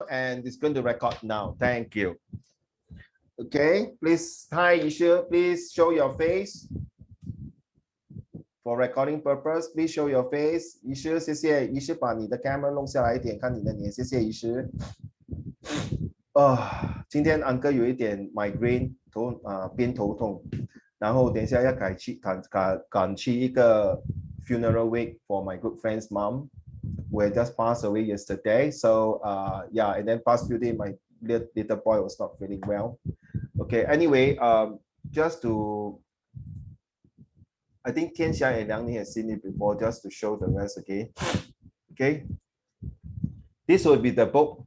and it's going to record now. Thank you. Okay, please, hi Ishu, please show your face. For recording purpose, please show your face. Ishu, 谢谢。Ishu 把你的 camera 弄下来一点，看你的脸，谢谢 Ishu。今天 Uncle 有一点 migraine 边头痛，然后等一下要赶去一个 funeral wake for my good friend's mom, who had just passed away yesterday. So yeah, and then past few days my little boy was not feeling well. Okay, anyway, just to, I think 天祥 and Liang Ning has seen it before, just to show the rest again. Okay, this will be the book.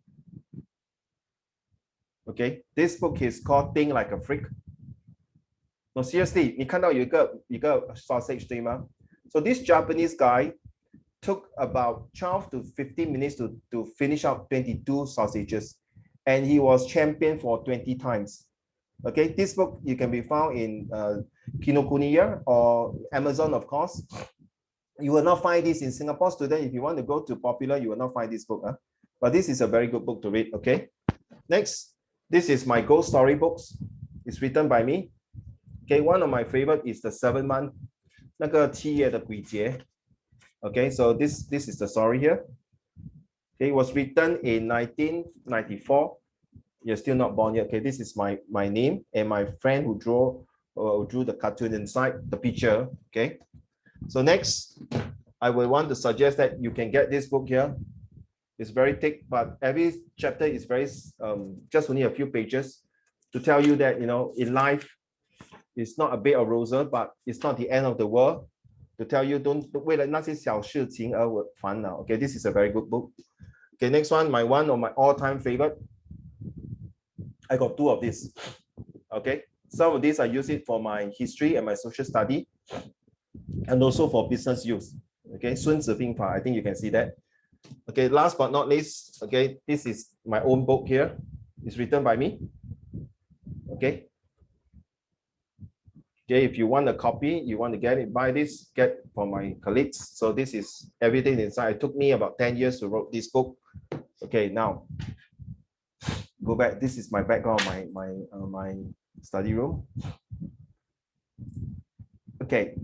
Okay, this book is called Think Like a Freak. No, seriously, 你看到有一个 sausage 对吗？ So this Japanese guy took about 12 to 15 minutes to finish out 22 sausages, and he was champion for 20 times. Okay, this book you can be found in Kinokuniya or Amazon, of course. You will not find this in Singapore. Student, if you want to go to Popular, you will not find this book. But this is a very good book to read. Okay, next, this is my ghost story books. It's written by me. Okay, one of my favorite is the 7 month 那个7月的鬼节. Okay, so this is the story here. Okay, it was written in 1994. You're still not born yet. Okay, this is my name and my friend who drew the cartoon inside the picture. Okay, so next I will want to suggest that you can get this book here. It's very thick, but every chapter is very just only a few pages to tell you that, you know, in life it's not a bed of roses, but it's not the end of the world. To tell you, don't 为了那些小事情而烦恼. Okay, this is a very good book. Okay, next one, one of my all-time favorite. I got 2 of these. Okay, some of these I use it for my history and my social study, and also for business use. Okay, 孙子兵法, I think you can see that. Okay, last but not least, okay, this is my own book here. It's written by me. Okay. Okay, if you want a copy, you want to get it, buy this, get from my colleagues. So this is everything inside. It took me about 10 years to write this book. Okay, now go back. This is my background, my study room. Okay,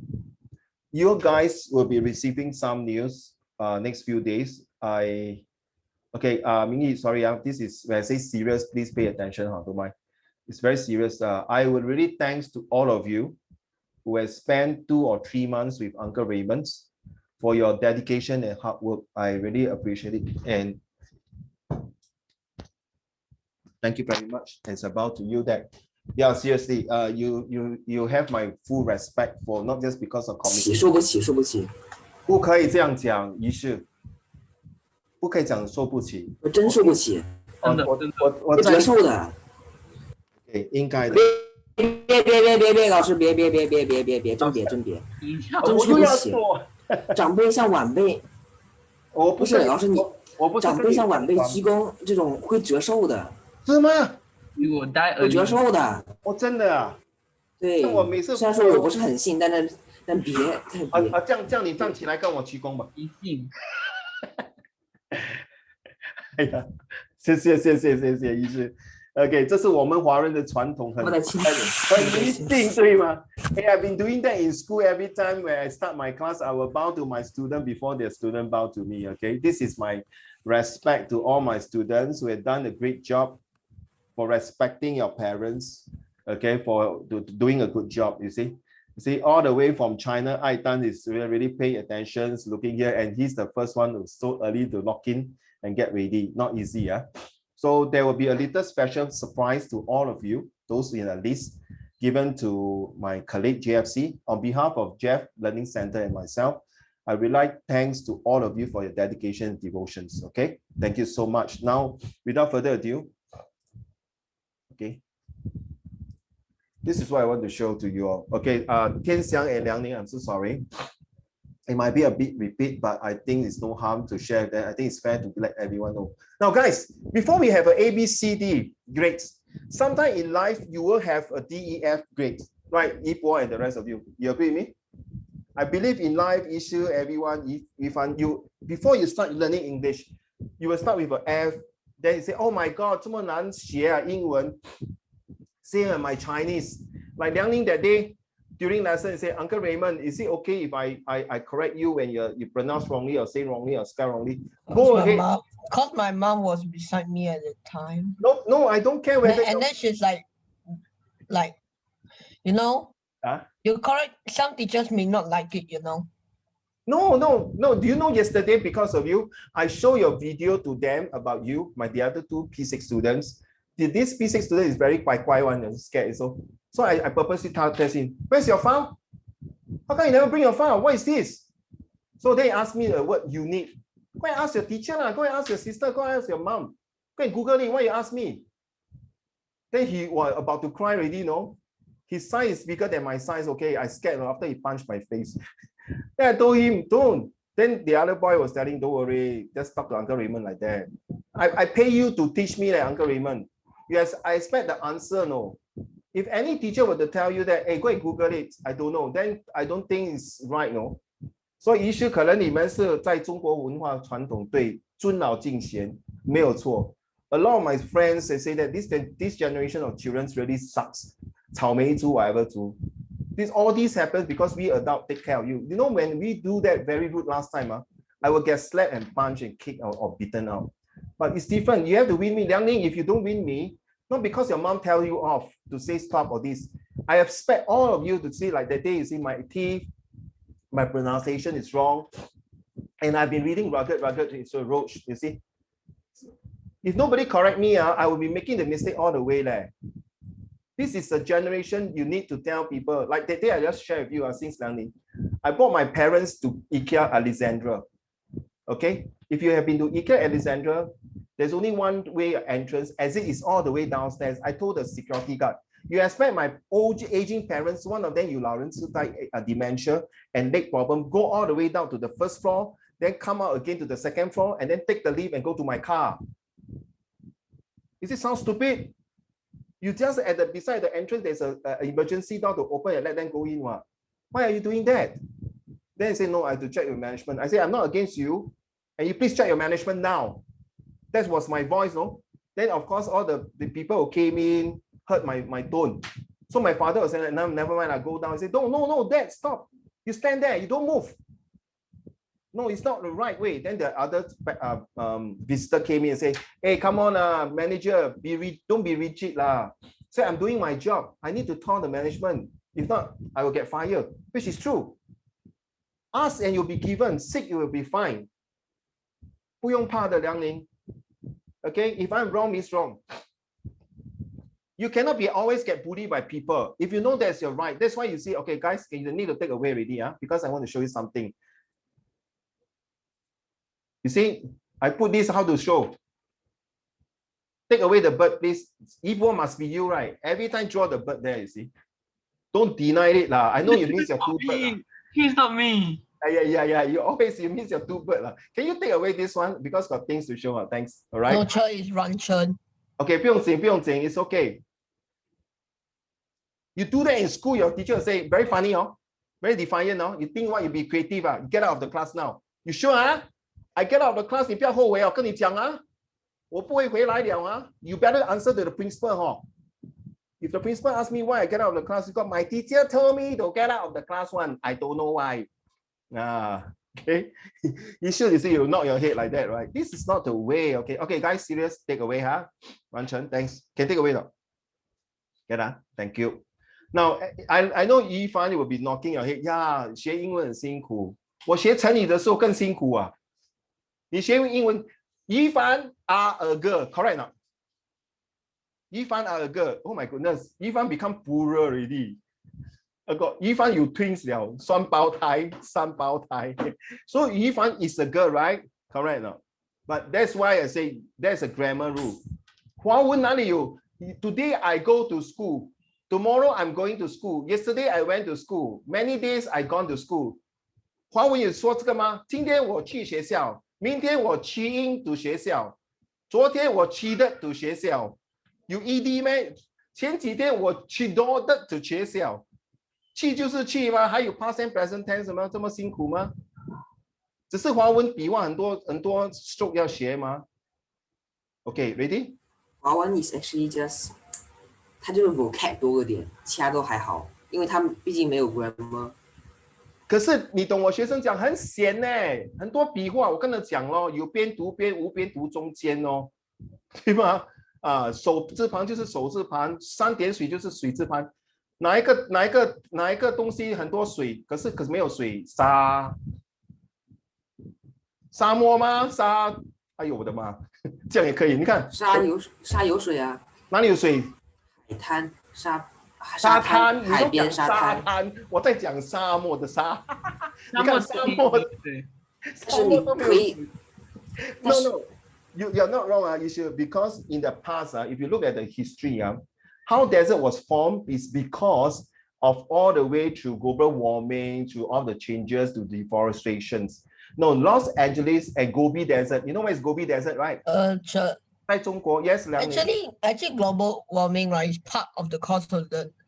you guys will be receiving some news next few days. Mingy, sorry, this is when I say serious, please pay attention. Don't mind. It's very serious. I would really thanks to all of you who have spent 2 or 3 months with Uncle Raymond for your dedication and hard work. I really appreciate it. And thank you very much. It's about to you that, yeah, seriously, you have my full respect for not just because of committee. 受不起。不可以这样讲，于是不可以讲受不起。我真受不起。我折寿的。对，应该的。别，老师别，真别，真受不起。长辈向晚辈，不是老师你，长辈向晚辈鞠躬这种会折寿的。是吗？会折寿的。哦，真的啊？对。我每次虽然说我不是很信，但别。这样你站起来跟我鞠躬吧。一信。哎呀，谢谢，医师。Okay, 这是我们华人的传统，很迷信，对吗？ Hey, I've been doing that in school every time when I start my class. I will bow to my student before their student bow to me. Okay, this is my respect to all my students who have done a great job for respecting your parents. Okay, for doing a good job. You see, all the way from China, Aitan is really pay attention, looking here, and he's the first one who's so early to lock in and get ready. Not easy, yeah. So there will be a little special surprise to all of you, those in the list, given to my colleague JFC. On behalf of Jeff Learning Center and myself, I would like thanks to all of you for your dedication and devotions. Okay, thank you so much. Now, without further ado, okay, this is what I want to show to you all. Okay, Tianxiang and Liang Ning, I'm so sorry. It might be a bit repeat, but I think it's no harm to share that. I think it's fair to let everyone know. Now, guys, before we have an A, B, C, D grades, sometime in life you will have a D, E, F grade, right? Ipo and the rest of you. You agree with me? I believe in life issue, everyone, if you before you start learning English, you will start with an F, Then he say, oh my God, 这么难写啊，英文。Same as my Chinese. Like Liang that day during lesson, he say, Uncle Raymond, is it okay if I correct you when you pronounce wrongly or say wrongly or spell wrongly? Go ahead. Because my mom was beside me at the time. No, I don't care whether. And then she's like, you know, you correct, some teachers may not like it, you know. No. Do you know yesterday, because of you, I show your video to them about you, the other two P6 students. This P6 student is very quiet one and scared. So I purposely test him, where's your file? How come you never bring your file? What is this? So they asked me the word unique. Go and ask your teacher, go and ask your sister, go and ask your mom. Go and Google it, why you ask me? Then he was about to cry already, you know. His size is bigger than my size, okay? I scared after he punched my face. Then I told him, don't. Then the other boy was telling, don't worry, just talk to Uncle Raymond like that. I pay you to teach me like Uncle Raymond. Yes, I expect the answer, no. If any teacher were to tell you that, hey, go and Google it, I don't know, then I don't think it's right, no. So 也许可能你们是在中国文化传统对尊老敬贤没有错。A lot of my friends they say that this generation of children really sucks. 草莓族 whatever 族. All this happens because we adults take care of you. You know, when we do that very rude last time, I will get slapped and punched and kicked or beaten out. But it's different. You have to win me. Liang Ning, if you don't win me, not because your mom tells you off to say stop or this. I expect all of you to see like that day you see my teeth, my pronunciation is wrong. And I've been reading rugged, it's a roach, you see. If nobody correct me, I will be making the mistake all the way there. This is a generation you need to tell people. Like that day I just shared with you since learning. I brought my parents to IKEA Alexandra. Okay, if you have been to IKEA Alexandra, there's only one way entrance, as it is all the way downstairs. I told the security guard, you expect my old aging parents, one of them you dementia and leg problem, go all the way down to the first floor, then come out again to the second floor, and then take the lift and go to my car. Does it sound stupid? You just beside the entrance, there's an emergency door to open and let them go in. Why are you doing that? Then they say, no, I have to check your management. I say, I'm not against you. And you please check your management now. That was my voice, no? Then, of course, all the people who came in heard my tone. So my father was saying, no, never mind, I go down. I said, no, Dad, stop. You stand there, you don't move. No, it's not the right way. Then the other visitor came in and said, hey, come on, manager, don't be rigid. So I'm doing my job. I need to tell the management. If not, I will get fired, which is true. Ask and you'll be given. Sick, you will be fine. 不用怕的，梁宁. Okay, if I'm wrong, it's wrong. You cannot be always get bullied by people. If you know that's your right, that's why you say, okay, guys, you need to take away already, because I want to show you something. You see, I put this how to show. Take away the bird, please. Evil must be you, right? Every time draw the bird there, you see. Don't deny it. I know you miss your two birds. He's not me. Yeah. You miss your two birds. Can you take away this one? Because got things to show. Thanks. All right. No choice, run churn. Okay, 不用紧, it's okay. You do that in school, your teacher will say, very funny, very defiant, You think what, you be creative, You get out of the class now. You sure, I get out of the class, 你不要后悔，我跟你讲我不会回来了You better answer to the principal, If the principal asks me why I get out of the class, because my teacher told me to get out of the class one. I don't know why. Okay. You should see you knock your head like that, right? This is not the way. Okay, guys, serious. Take away, Wan Chen, thanks. Can take away, Get Thank you. Now, I know Yifan will be knocking your head. Yeah, 学英文很辛苦。我学成语的时候更辛苦啊。你学英文 Yifan are a girl, correct not? Yifan are a girl. Oh my goodness, Yifan become plural already. Yifan you twins 了，双胞胎，三胞胎。So Yifan is a girl, right? Correct not? But that's why I say there's a grammar rule. 华文哪里有 Today I go to school. Tomorrow I'm going to school. Yesterday I went to school. Many days I gone to school. 华文有说这个吗？今天我去学校，明天我去英读学校，昨天我去的读学校。有 ED 咩？前几天我去多的读学校，去就是去吗？还有 past and present tense 什么这么辛苦吗？只是华文笔画很多 stroke 要学吗？ Okay, ready? 华文 is actually just 它就是 vocab 多个点，其他都还好，因为它毕竟没有 grammar。可是你懂我学生讲很闲呢，很多笔画，我跟他讲咯，有边读边，无边读中间哦，对吗？啊，手字旁就是手字旁，三点水就是水字旁，哪一个东西很多水，可是没有水，沙漠吗？哎呦我的妈，这样也可以，你看沙有水啊，哪里有水？海滩沙滩，你海都讲边沙滩，我在讲沙漠的沙，你看沙漠都没有水。No, you're not wrong. You should, because in the past, if you look at the history, how desert was formed is because of all the way through global warming, to all the changes to deforestations. No, Los Angeles and Gobi Desert. You know where is Gobi Desert, right? 在中国 yes, actually, global warming, right, is part of the cause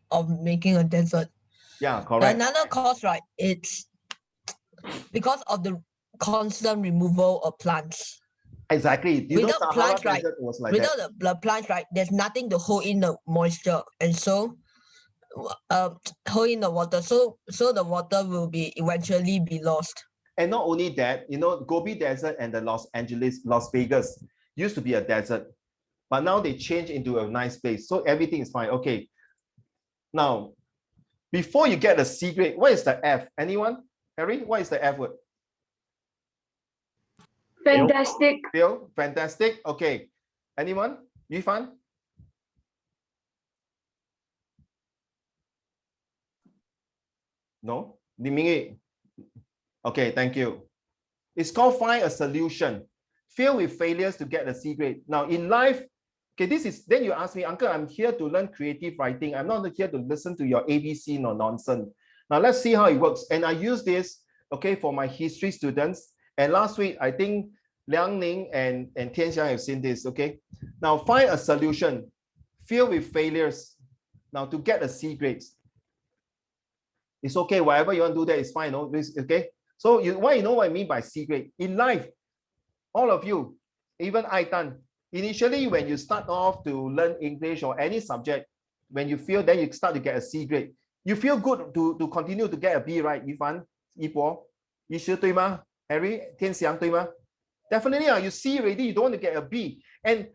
of making a desert. Yeah, correct. Another cause, right, it's because of the constant removal of plants. Exactly. Without plants, right? Was like without the plants, right? There's nothing to hold in the moisture, and so hold in the water. So the water will eventually be lost. And not only that, Gobi Desert and the Las Vegas used to be a desert, but now they change into a nice place. So everything is fine. Okay. Now, before you get a C grade, what is the F? Anyone? Harry, what is the F word? Fantastic. Phil, fantastic. Okay. Anyone? Yifan? No? Li Mingyi? Okay, thank you. It's called find a solution. Fail with failures to get a C grade. Now in life, okay, then you ask me, Uncle, I'm here to learn creative writing. I'm not here to listen to your ABC no nonsense. Now let's see how it works. And I use this, okay, for my history students. And last week, I think Liang Ning and Tianxiang have seen this, okay? Now find a solution. Fail with failures. Now to get a C grades. It's okay, whatever you want to do that is fine, no? Okay? So you know what I mean by C grade? In life, all of you, even Aitan, initially when you start off to learn English or any subject, when you feel, then you start to get a C grade. You feel good to continue to get a B, right? Yifan, Yipo, Yishu, 对吗? Harry, Tianxiang, 对吗? Definitely, you see already, you don't want to get a B. And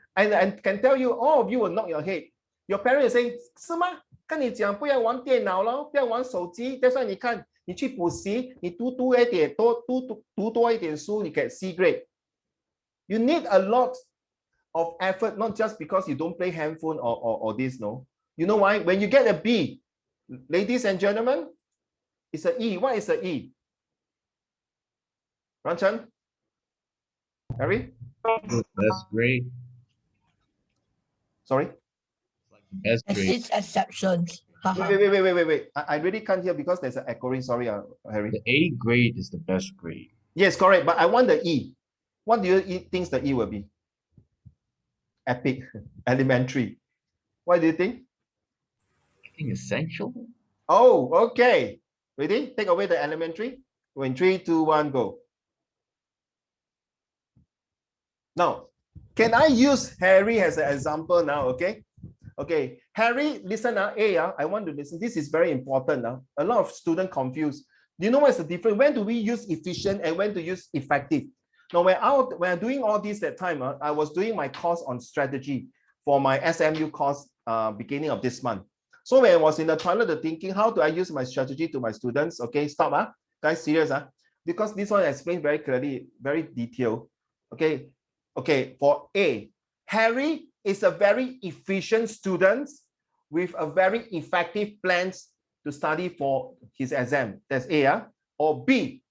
can tell you, all of you will knock your head. Your parents say, 是吗？跟你讲不要玩电脑咯，不要玩手机。但是你看，你去补习，你读多一点书，你 get C grade. You need a lot of effort, not just because you don't play handphone or this, no. You know why? When you get a B, ladies and gentlemen, it's an E. What is an E? Ranchan? Harry? That's great. Sorry? That's great. It's exceptions. Wait. I really can't hear because there's an echoing. Sorry, Harry. The A grade is the best grade. Yes, correct. But I want the E. What do you think the E will be? Epic, elementary. What do you think? I think essential. Oh, okay. Ready? Take away the elementary. When 3, 2, 1, go. Now, can I use Harry as an example now? Okay. Okay, Harry, listen now. I want to listen. This is very important now. A lot of students confused. Do you know what's the difference? When do we use efficient and when to use effective? Now, when I'm doing all this that time, I was doing my course on strategy for my SMU course beginning of this month. So when I was in the toilet thinking, how do I use my strategy to my students? Okay, stop, guys, serious, because this one explains very clearly, very detailed. Okay, for A, Harry is a very efficient student with a very effective plans to study for his exam. That's A, or B.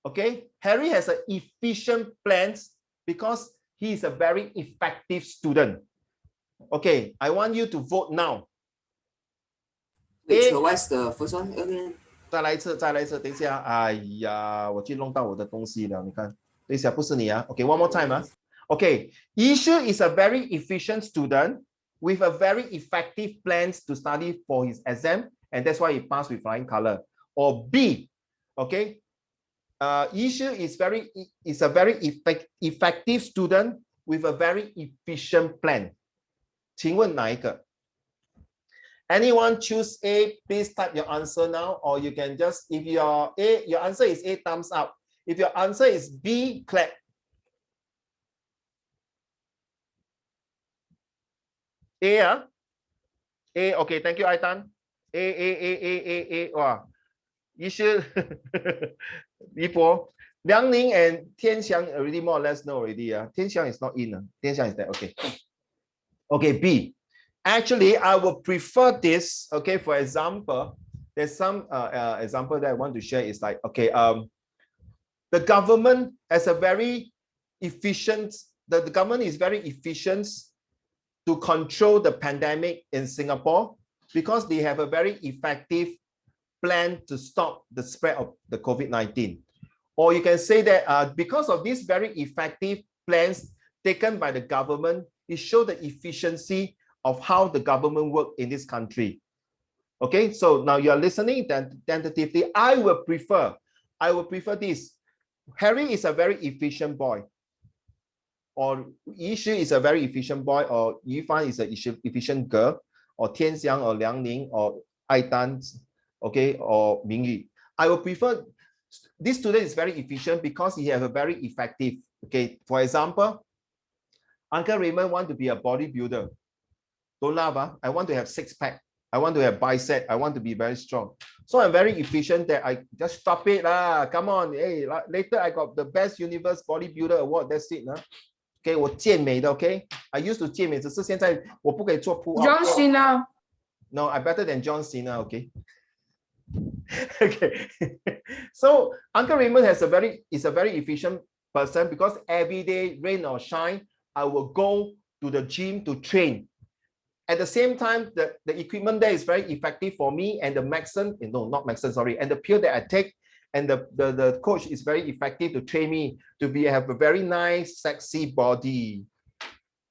Okay, Harry has an efficient plans because he is a very effective student. Okay, I want you to vote now. Wait, so what's the first one again? 再来一次，等一下，哎呀，我去弄到我的东西了，你看，等一下不是你啊 ，OK, one more time, Okay, Yishu is a very efficient student with a very effective plans to study for his exam, and that's why he passed with flying color. Or B, okay, Yishu is a very effective student with a very efficient plan. 请问哪一个? Anyone choose A, please type your answer now, or you can just, if your answer is A, thumbs up. If your answer is B, clap. A, A, okay, thank you, Aitan. A. Wow. You should, before, Liang Ning and Tian Xiang already more or less know already. Tian Xiang is not in. Tian Xiang is there, okay. Okay, B. Actually, I would prefer this, okay, for example, there's some example that I want to share is like, okay, the government has a very efficient, the government is very efficient to control the pandemic in Singapore because they have a very effective plan to stop the spread of the COVID-19. Or you can say that because of these very effective plans taken by the government, it shows the efficiency of how the government work in this country. Okay, so now you are listening tentatively. I would prefer this. Harry is a very efficient boy, or Yishi is a very efficient boy, or Yifan is an efficient girl, or Tian Xiang or Liang Ning or Aitan, okay, or Mingyi. I would prefer this student is very efficient because he has a very effective. Okay, for example, Uncle Raymond want to be a bodybuilder. Don't laugh, I want to have six-pack. I want to have bicep. I want to be very strong. So I'm very efficient that I just stop it. Come on. Hey, later I got the best universe bodybuilder award. That's it. Okay, 我健美的 okay. I used to 健美，只是现在我不可以做 pull up. John Cena. No, I better than John Cena, okay. Okay. So Uncle Raymond is a very efficient person because every day, rain or shine, I will go to the gym to train. At the same time, the equipment there is very effective for me, and the medicine, no, not medicine, sorry, and the pill that I take, and the coach is very effective to train me to have a very nice, sexy body.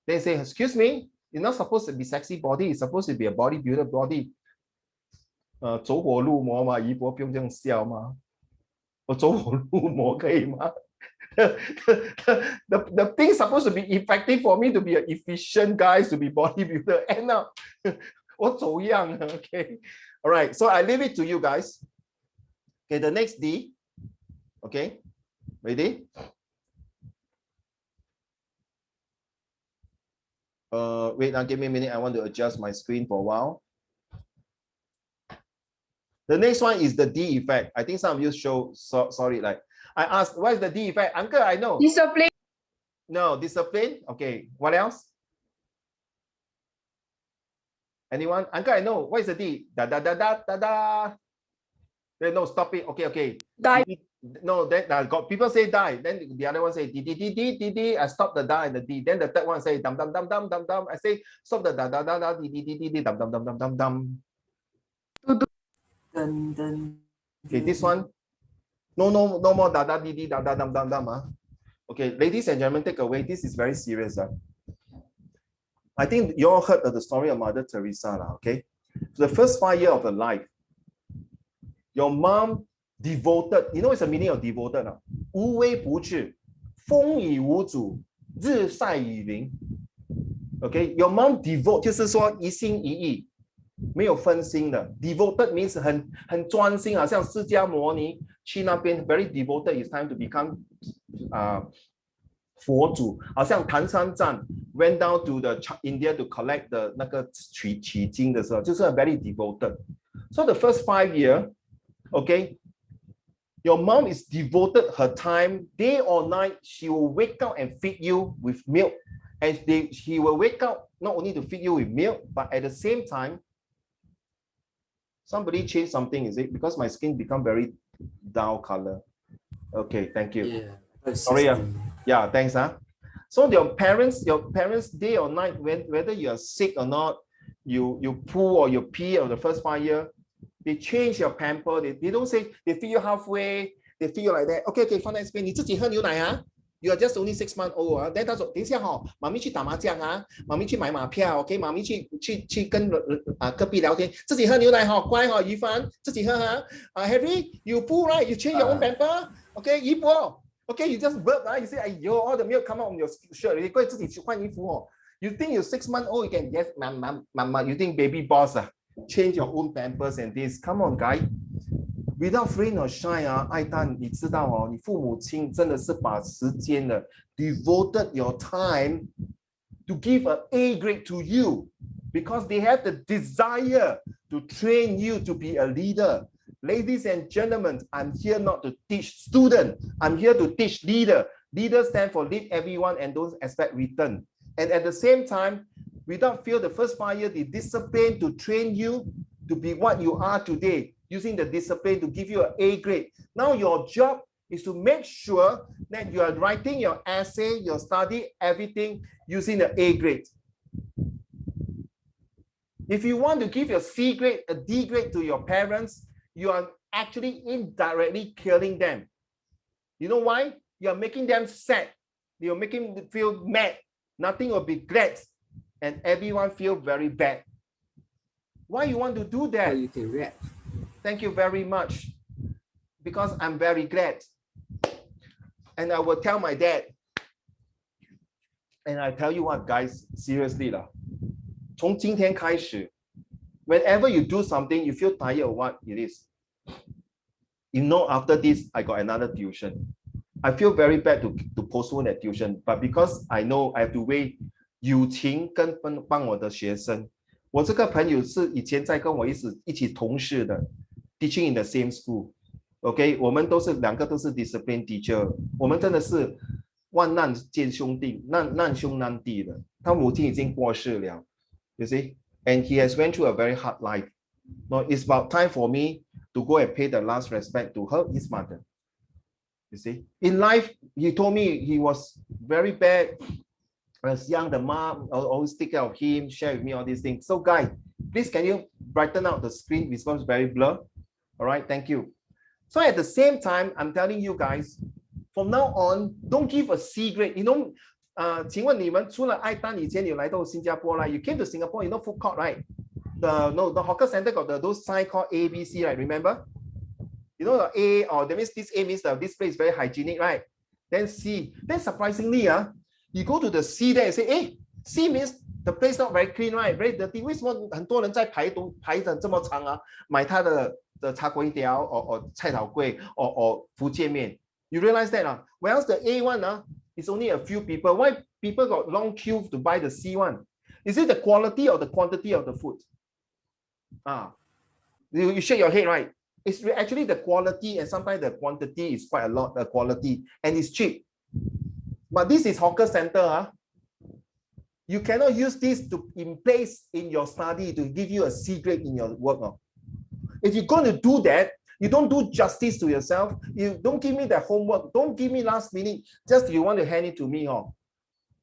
They say, excuse me, you're not supposed to be sexy body, it's supposed to be a bodybuilder body. 走火入魔嘛，姨婆不用这样笑嘛。我走火入魔可以吗？ The thing is supposed to be effective for me to be an efficient guy, to be bodybuilder. And now, 我走样 okay. All right, so I leave it to you guys. Okay, the next D. Okay, ready? Wait, now give me a minute. I want to adjust my screen for a while. The next one is the D effect. I think some of you sorry, like I asked, what is the D effect? Uncle, I know. Discipline. No, discipline. Okay, what else? Anyone? Uncle, I know. What is the D? Da da da da da da. No, stop it. Okay. Die. No, then got people say die. Then the other one say D D D D D D. I stop the da and the D. Then the third one say dum dum dum dum dum dum. I say stop the da da da da D D D D D dum dum dum dum dum dum. Okay, this one. No more da da di di da da dum dum dum. Okay, ladies and gentlemen, take away. This is very serious. I think you all heard of the story of Mother Teresa. Okay, the first 5 years of her life, your mom devoted. You know what's the meaning of devoted? 无微不至，风雨无阻，日晒雨淋。Okay, your mom devote 就是说一心一意。没有分心的 ，devoted means 很专心，好像释迦牟尼去那边 very devoted is time to become 佛祖，好像唐三藏 went down to the India to collect the 那个取经的时候，就是 very devoted. So the first 5 years, okay, your mom is devoted her time day or night. She will wake up and feed you with milk, and she will wake up not only to feed you with milk, but at the same time. Somebody changed something, is it? Because my skin become very dull color. Okay, thank you. Yeah. Sorry. Yeah, thanks. So your parents day or night, whether you are sick or not, you poo or you pee on the first 5 years, they change your pamper. They don't say they feed you halfway, they feed you like that. Okay, fine, explain. 你自己喝牛奶啊。You are just only 6 months old 啊。Then 他说，等一下哈，妈咪去打麻将啊，妈咪去买马票 ，OK， 妈咪去跟隔壁聊天，自己喝牛奶哈，乖哈，于帆自己喝哈。Harry, you poo right? You change your own pamper, OK？ 姨婆 Okay, you just burp, you say, yo, all the milk come out on your shirt. You think you're 6 months old, you can get mama. You think baby boss, change your own pampers and this. Come on, guy. Without rain or shine, 爱蛋，你知道哦，你父母亲真的是把时间的 devoted your time to give an A grade to you because they have the desire to train you to be a leader. Ladies and gentlemen, I'm here not to teach student. I'm here to teach leader. Leaders stand for lead everyone and don't expect return. And at the same time, without feel the first 5 years, the discipline to train you to be what you are today, using the discipline to give you an A grade. Now your job is to make sure that you are writing your essay, your study, everything using the A grade. If you want to give your C grade, a D grade to your parents, you are actually indirectly killing them. You know why? You're making them sad. You're making them feel mad. Nothing will be glad. And everyone feel very bad. Why you want to do that? You can rap. Thank you very much. Because I'm very glad. And I will tell my dad. And I tell you what, guys, seriously lah. 从今天开始 whenever you do something, you feel tired of what it is. You know, after this, I got another tuition. I feel very bad to postpone that tuition, but because I know I have to wait 友情跟帮我的学生。我这个朋友是以前在跟我一起同事的 ，teaching in the same school. OK， 我们两个都是 discipline teacher， 我们真的是万难见兄弟，难兄难弟的。他母亲已经过世了 ，you see, and he has went through a very hard life. No, it's about time for me to go and pay the last respect to his mother. You see, in life, he told me he was very bad. As young, the mom always take care of him, share with me all these things. So, guys, please can you brighten out the screen? This one's very blur. All right, thank you. So at the same time, I'm telling you guys, from now on, don't give a C grade. You know, 请问你们除了爱丹以前有来到新加坡 right? You came to Singapore, you know food court, right? The hawker center got those sign called A, B, C, right? Remember? You know the A, or that means this A means this place is very hygienic, right? Then C. Then surprisingly, you go to the C there and say, hey, C means the place not very clean, right? Very dirty. 为什么很多人在排得这么长啊？买他的茶粿条 or 菜头粿 or 福建面。You realize that? Whereas the A one is only a few people. Why people got long queue to buy the C one? Is it the quality or the quantity of the food? You shake your head, right? It's actually the quality, and sometimes the quantity is quite a lot, the quality, and it's cheap. But this is hawker center. You cannot use this in place in your study to give you a C grade in your work. If you're going to do that, you don't do justice to yourself. You don't give me the homework. Don't give me last minute. Just you want to hand it to me,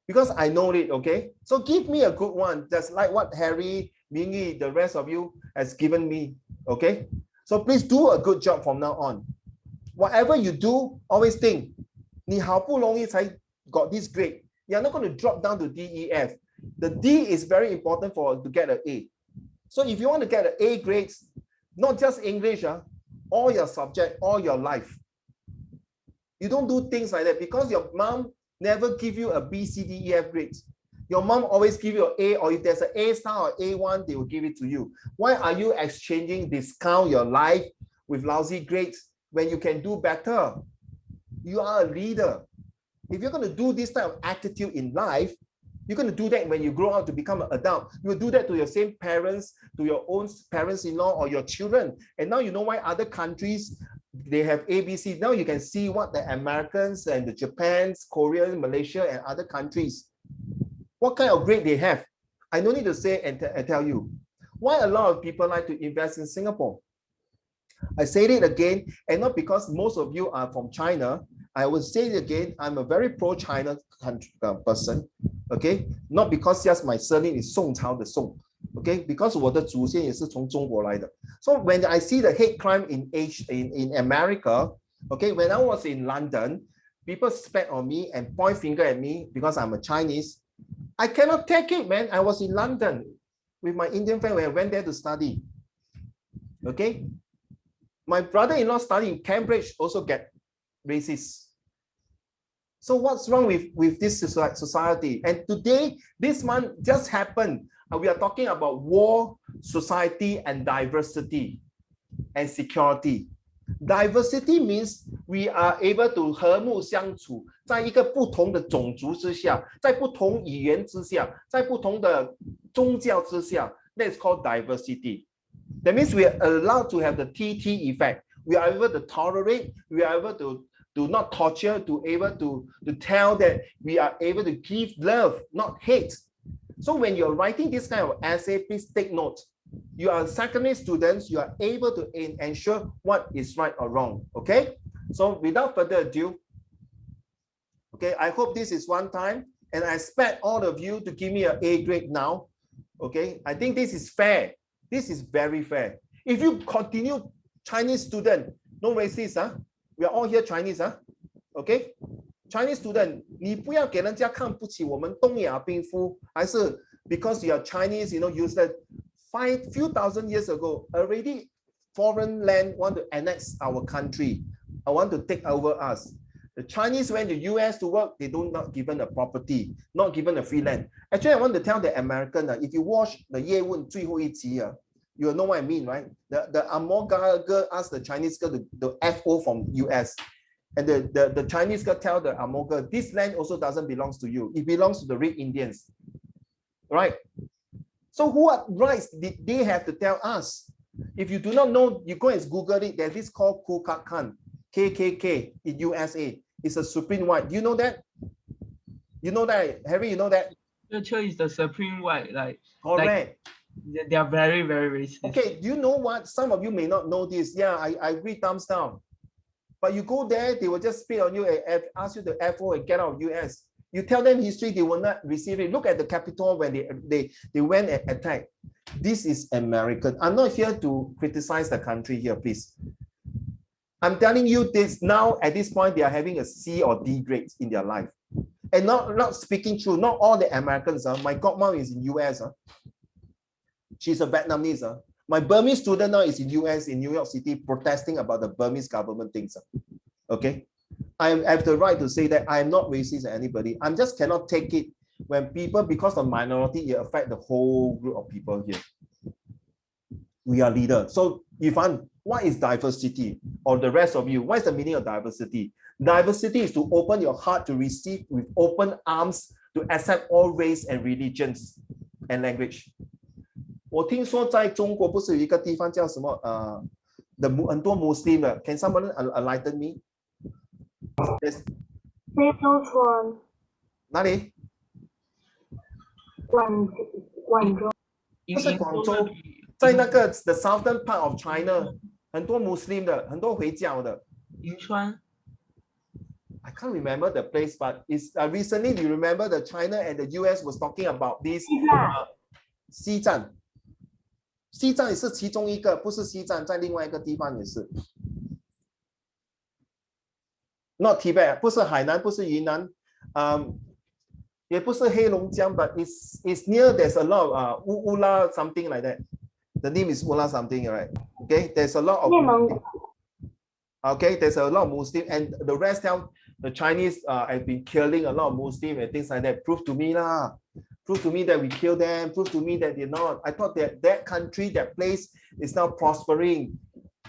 because I know it, okay? So give me a good one, just like what Harry, Mingy, the rest of you has given me, okay? So please do a good job from now on. Whatever you do, always think, 你好不容易才 got this grade. You're not going to drop down to D, E, F. The D is very important to get an A. So if you want to get an A grades, not just English, all your subject, all your life. You don't do things like that because your mom never give you a B, C, D, E, F grades. Your mom always give you an A, or if there's an A star or A1, they will give it to you. Why are you exchanging, discount your life with lousy grades when you can do better? You are a leader. If you're going to do this type of attitude in life, you're going to do that when you grow up to become an adult. You will do that to your same parents, to your own parents-in-law or your children. And now you know why other countries, they have ABC. Now you can see what the Americans and the Japans, Korea, Malaysia, and other countries, what kind of grade they have. I don't need to say and tell you. Why a lot of people like to invest in Singapore? I say it again, and not because most of you are from China. I will say it again, I'm a very pro-China person, okay? Not because just my surname is Song Cao the Song, okay? Because 我的祖先也是从中国来的. So when I see the hate crime in America, okay, when I was in London, people spat on me and point finger at me because I'm a Chinese. I cannot take it, man. I was in London with my Indian friend when I went there to study, okay? My brother-in-law studying in Cambridge also get racist. So what's wrong with this society? And today, this month just happened. We are talking about war, society, and diversity and security. Diversity means we are able to 和睦相处，在一个不同的种族之下，在不同语言之下，在不同的宗教之下， that's called diversity. That means we are allowed to have the TT effect. We are able to tolerate, we are able to not torture, to able to tell that we are able to give love, not hate. So when you're writing this kind of essay, please take note. You are secondary students, you are able to ensure what is right or wrong, okay? So without further ado, okay, I hope this is one time, and I expect all of you to give me an A grade now, okay? I think this is fair. This is very fair. If you continue Chinese student, no racist, huh? We are all here Chinese, huh? Okay? Chinese student, 你不要给人家看不起我们东亚病夫，还是 because you are Chinese, you know, you said few thousand years ago, already foreign land want to annex our country, I want to take over us. The Chinese went to US to work, they don't not given a property, not given a free land. Actually, I want to tell the American, if you watch the 叶问最后一集, you know what I mean, right? The Amor girl asked the Chinese girl the FO from US. And the Chinese girl tell the Amor girl, this land also doesn't belong to you. It belongs to the Red Indians, right? So what rights did they have to tell us? If you do not know, you go and Google it. There's this called Ku Klux Klan, KKK in USA. It's a supreme white. Do you know that? You know that, Harry? You know that? Culture is the supreme white, like correct. They are very, very racist. Okay, do you know what? Some of you may not know this. Yeah, I agree, thumbs down. But you go there, they will just spit on you and ask you to FO and get out of US. You tell them history, they will not receive it. Look at the Capitol when they went and attacked. This is American. I'm not here to criticize the country here, please. I'm telling you this now, at this point, they are having a C or D grades in their life. And not speaking true, not all the Americans. My godmom is in US. She's a Vietnamese. My Burmese student now is in US, in New York City, protesting about the Burmese government things. Okay? I have the right to say that I am not racist to anybody. I just cannot take it when people, because of minority, it affects the whole group of people here. We are leaders. So, Ivan, what is diversity? Or the rest of you, what is the meaning of diversity? Diversity is to open your heart to receive with open arms, to accept all race and religions and language. 我听说在中国不是有一个地方叫什么很多 Muslim 的 Can someone enlighten me? 非洲村哪里？广州。不是广州，在那个 the southern part of China， 很多 Muslim 的，很多回教的。银川。I can't remember the place, but it's recently you remember the China and the US was talking about this 西藏。西藏也是其中一个，不是西藏，在另外一个地方也是。Not Tibet， 不是海南，不是云南，也不是黑龙江 ，but it's near. There's a lot of Ula something like that. The name is Ula something, right? Okay, there's a lot of. Okay, there's a lot of Muslim, and the rest tell the Chinese have been killing a lot of Muslim and things like that. Prove to me lah. Prove to me that we kill them. Prove to me that they're not. I thought that that country, that place is now prospering.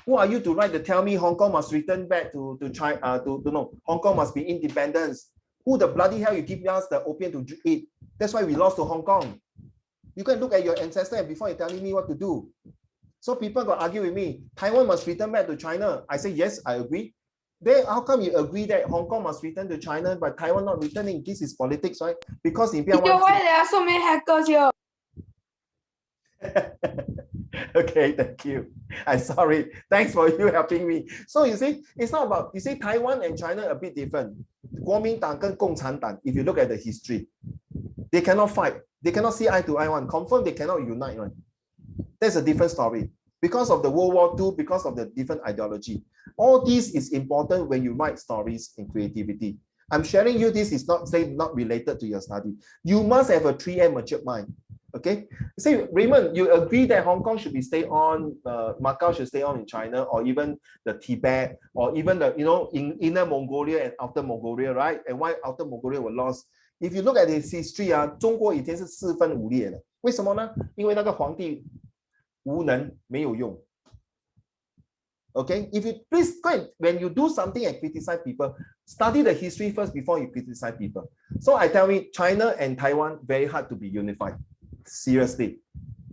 Who are you to write to tell me Hong Kong must return back to China? No, Hong Kong must be independence. Who the bloody hell you give us the opium to eat? That's why we lost to Hong Kong. You can look at your ancestors before you're telling me what to do. So people got argue with me. Taiwan must return back to China. I say yes, I agree. Then how come you agree that Hong Kong must return to China, but Taiwan not returning? This is politics, right? Because in Why there are so many hackers here? Okay, thank you. I'm sorry. Thanks for you helping me. So you see, it's not about, you see, Taiwan and China are a bit different. 国民党跟共产党, if you look at the history, they cannot fight. They cannot see eye to eye one. Confirm they cannot unite one. That's a different story. Because of the World War II, because of the different ideology. All this is important when you write stories in creativity. I'm sharing you this is not related to your study. You must have a 3M matured mind. Okay, say Raymond, you agree that Hong Kong should be stay on, Macau should stay on in China, or even the Tibet, or even the in Inner Mongolia and Outer Mongolia, right? And why Outer Mongolia was lost? If you look at its history 中国以前是四分五裂的，为什么呢？因为那个皇帝无能，没有用。Okay, if you please when you do something and criticize people, study the history first before you criticize people. So I tell you, China and Taiwan very hard to be unified. Seriously,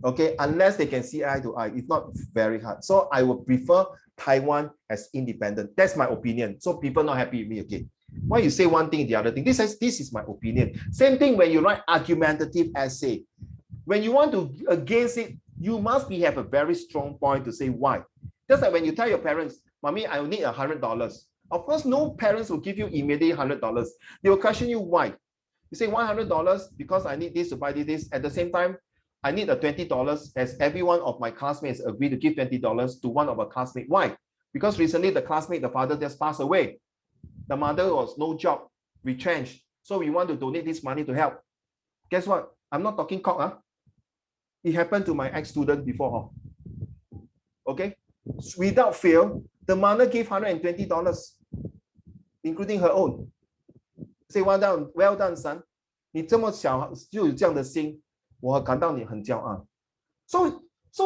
okay, unless they can see eye to eye, if not very hard. So I would prefer Taiwan as independent. That's my opinion. So people not happy with me again. Why you say one thing, the other thing? This is my opinion. Same thing when you write argumentative essay. When you want to against it, you must have a very strong point to say why. Just like when you tell your parents, "Mommy, I will need $100." Of course, no parents will give you immediately $100. They will question you why. You say $100 because I need this to buy this. At the same time, I need a $20 as every one of my classmates agreed to give $20 to one of our classmates. Why? Because recently the classmate, the father just passed away. The mother was no job, retrenched. So we want to donate this money to help. Guess what? I'm not talking cock. Huh? It happened to my ex-student before. Huh? Okay? Without fail, the mother gave $120, including her own. Say well done, son. 你这么小就有这样的心，我感到你很骄傲。So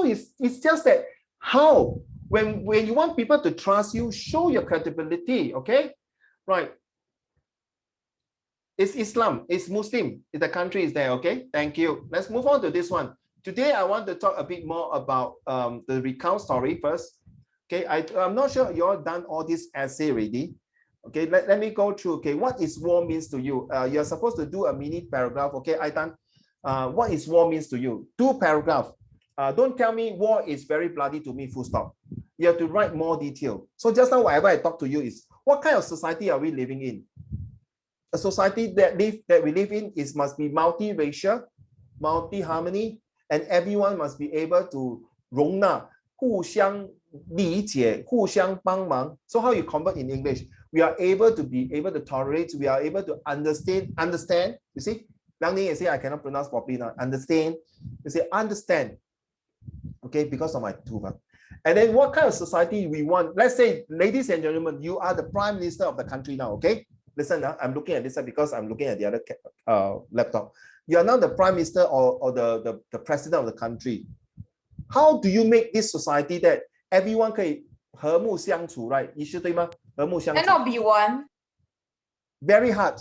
it's just that how when you want people to trust you, show your credibility. Okay, right? It's Islam. It's Muslim. The country is there. Okay, thank you. Let's move on to this one. Today I want to talk a bit more about the recount story first. Okay, I'm not sure you all done all this essay already. Okay, let me go through. Okay, what is war means to you? You're supposed to do a mini paragraph. Okay, I done. What is war means to you? 2 paragraphs. Don't tell me war is very bloody to me, full stop. You have to write more detail. So just now, whatever I talk to you is, what kind of society are we living in? A society that we live in must be multiracial, multi-harmony, and everyone must be able to 容纳, 互相理解, 互相帮忙. So how you convert in English? We are able to tolerate, we are able to understand, you see? Liang Ning say I cannot pronounce properly now. Understand, you say understand. Okay, because of my tooth. And then what kind of society we want? Let's say, ladies and gentlemen, you are the prime minister of the country now, okay? Listen, I'm looking at this side because I'm looking at the other laptop. You are now the prime minister or the president of the country. How do you make this society that everyone 可以和睦相处, right? 你是对吗？和睦相处。 Cannot be one. Very hard.